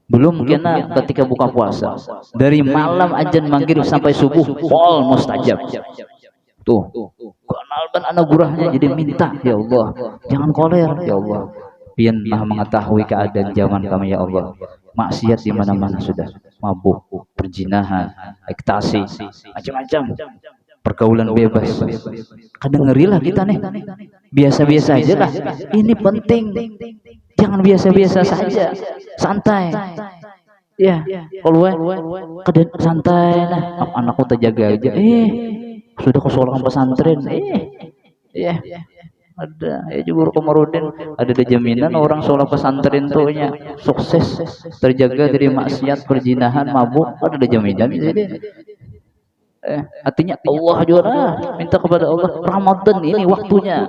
Belum kena ketika buka puasa dari malam azan maghrib sampai subuh pol mustajab. Tuh kenal dan anugerahnya, jadi minta ya Allah, jangan koler ya Allah. Pian Maha mengetahui keadaan zaman kami ya Allah, maksiat di mana-mana sudah, mabuk, perzinahan, ekstasi, macam-macam, pergaulan bebas. Kadang ngerilah kita nih, biasa-biasa aja lah. Ini penting, jangan biasa-biasa saja, santai. Ya, kalau kadang santai nah, anakku terjaga aja. Sudah ke sekolah pesantren. Ya, ada juga Komarudin ada jaminan orang sholat pesantren tuh nya sukses terjaga dari maksiat perzinahan mabuk ada jaminan jadi artinya Allah juara minta kepada Allah Ramadan ini waktunya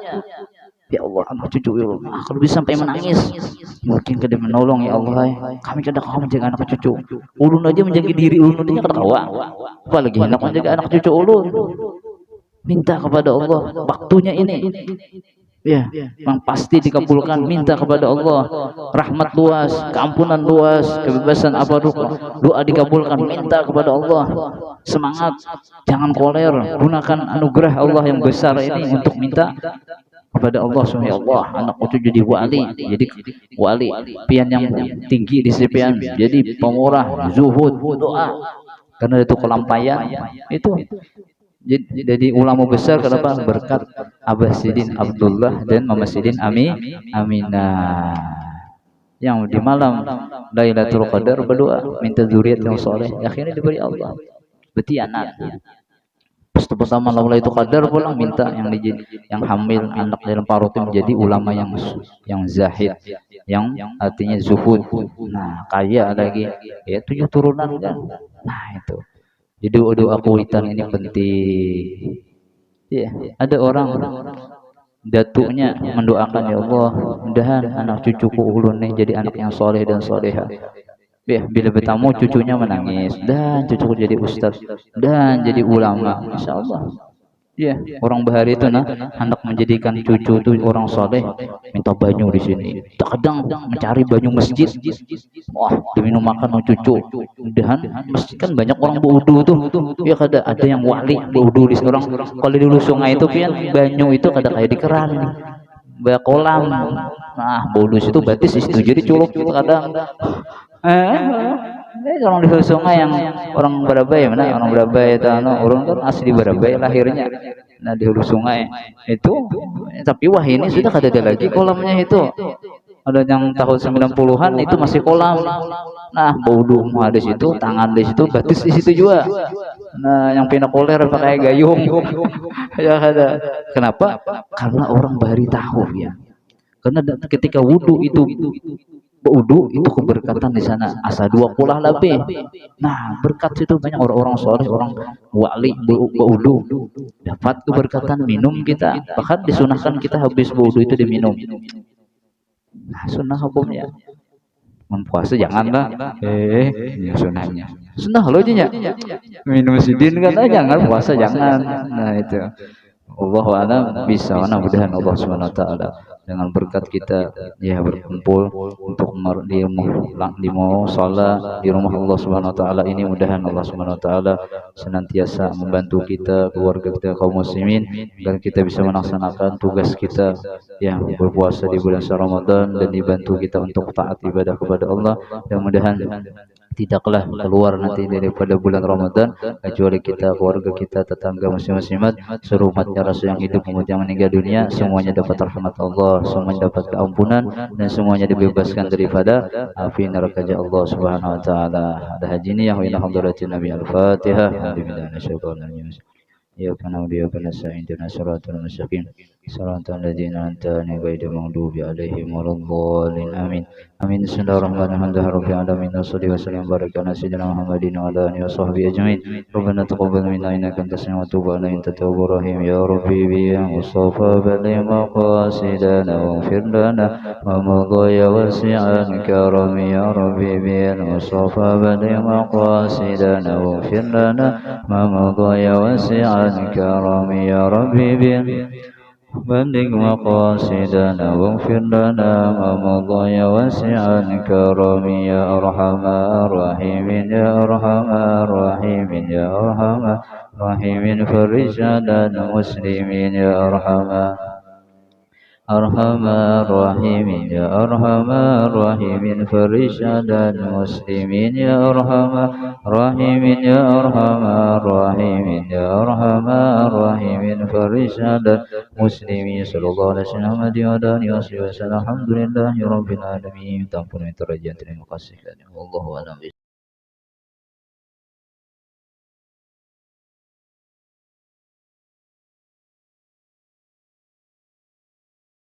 ya Allah anak cucu ya Allah kalau bisa sampai menangis mungkin kada menolong ya Allah kami kada kau menjaga anak cucu ulun aja menjaga diri ulun aja kada kawa apalagi hendak menjaga anak cucu ulun minta kepada Allah waktunya ini ya, yang pasti dikabulkan. Minta kepada Allah rahmat luas, keampunan luas, kebebasan apa doa dikabulkan. Minta kepada Allah semangat, jangan koler. Gunakan anugerah Allah yang besar ini untuk minta kepada Allah subhanahu Allah anak itu jadi wali pian yang tinggi di pian jadi pemurah zuhud doa karena itu kelampaian itu jadi ulama besar kenapa berkat Abah Sidin Abdullah dan Mama Sidin Aminah yang di malam Lailatul Qadar berdoa minta zuriat yang soleh akhirnya diberi Allah berarti anak pertama Lailatul Qadar pulang minta yang hamil anak dalam parutnya menjadi ulama yang zahid yang artinya zuhud nah kaya lagi ya 7 turunan kan nah itu jadi doa kuitan ini penting. Ya, ada orang datuknya mendoakan ya Allah, mudahan anak cucuku ulun nih jadi anak yang soleh dan soleha. Ya, bila bertamu cucunya menangis dan cucuku jadi ustaz dan jadi ulama, insya Allah. Ya, orang bahari itu nah hendak menjadikan cucu itu orang soleh minta banyu di sini. Kadang mencari banyu masjid. Wah, diminum makan sama cucu. Mudahan masjid kan banyak orang berwudu tuh. Ya ada yang wali berwudu di orang kalau di hulu sungai itu kan banyu itu kada kayak di keran. Banyak kolam. Nah, berwudu itu batis itu jadi culuk kadang. Orang di sungai yang orang Barabai mana orang Barabai itu orang kan asli Barabai lahirnya nah di hulu sungai itu tapi wah ini sudah kada ada lagi kolamnya itu ada yang tahun 90-an itu masih kolam nah baudu hadis itu tangan di situ batis di situ juga nah yang pindah koler pakai gayung ya ada kenapa karena orang bahari tahu ya karena ketika wudhu itu wudu itu keberkatan di sana asa 20 lebih nah berkat itu banyak orang-orang soleh orang wali wudu dapat keberkatan minum kita bahkan disunahkan kita habis wudu itu diminum nah sunnah hukumnya puasa janganlah ya sunnahnya sunnah lo aja minum sidin kan jangan puasa jangan nah itu Allah alam bisa mudah-mudahan Allah Subhanahu wa taala dengan berkat kita ya berkumpul untuk di mau salat di rumah Allah Subhanahu wa taala ini mudahan Allah Subhanahu wa taala senantiasa membantu kita keluarga kita kaum muslimin dan kita bisa melaksanakan tugas kita yang berpuasa di bulan Ramadan dan dibantu kita untuk taat ibadah kepada Allah dan mudahan tidaklah keluar nanti daripada bulan Ramadan kecuali kita keluarga kita tetangga muslim-muslimat serumatnya rasul yang hidup kemudian meninggal dunia semuanya dapat rahmat Allah semuanya dapat keampunan dan semuanya dibebaskan daripada api neraka Allah Subhanahu wa taala ada haji ini yang ila hadratin Nabi Al-Fatihah ya kana dia kana sa'in dana siratal mustaqim siratal ladzina an'amta alaihim ghairil alaihim waladdallin amin amin bismillahirrahmanirrahim rabbil alamin wassalatu wassalamu baraka ala sayyidina muhammadin wa ala alihi washabbihi ajmain rabbana taqabbal minna innaka antas samiul tub alaina anta tawwabur rahim ya rabbi bi mustafa bali maqasidana waghfir lana wa madaya wasi'an karami ya rabbi bi mustafa bali maqasidana waghfir lana ma madaya wasi'an كرم يا ربي بلغ مقاصدنا واغفر لنا ما مضى يا واسع الكرم يا أرحم الراحمين يا أرحم الراحمين يا أرحم الراحمين فرج على المسلمين يا أرحم الراحمين يا أرحم الراحمين فرج على المسلمين يا أرحم الراحمين يا أرحم الراحمين يا أرحم الراحمين فرج على المسلمين صلى الله عليه وسلم وعلى آله وصحبه وسلم الحمد لله رب العالمين. Terima kasih. Wallahu a'lam.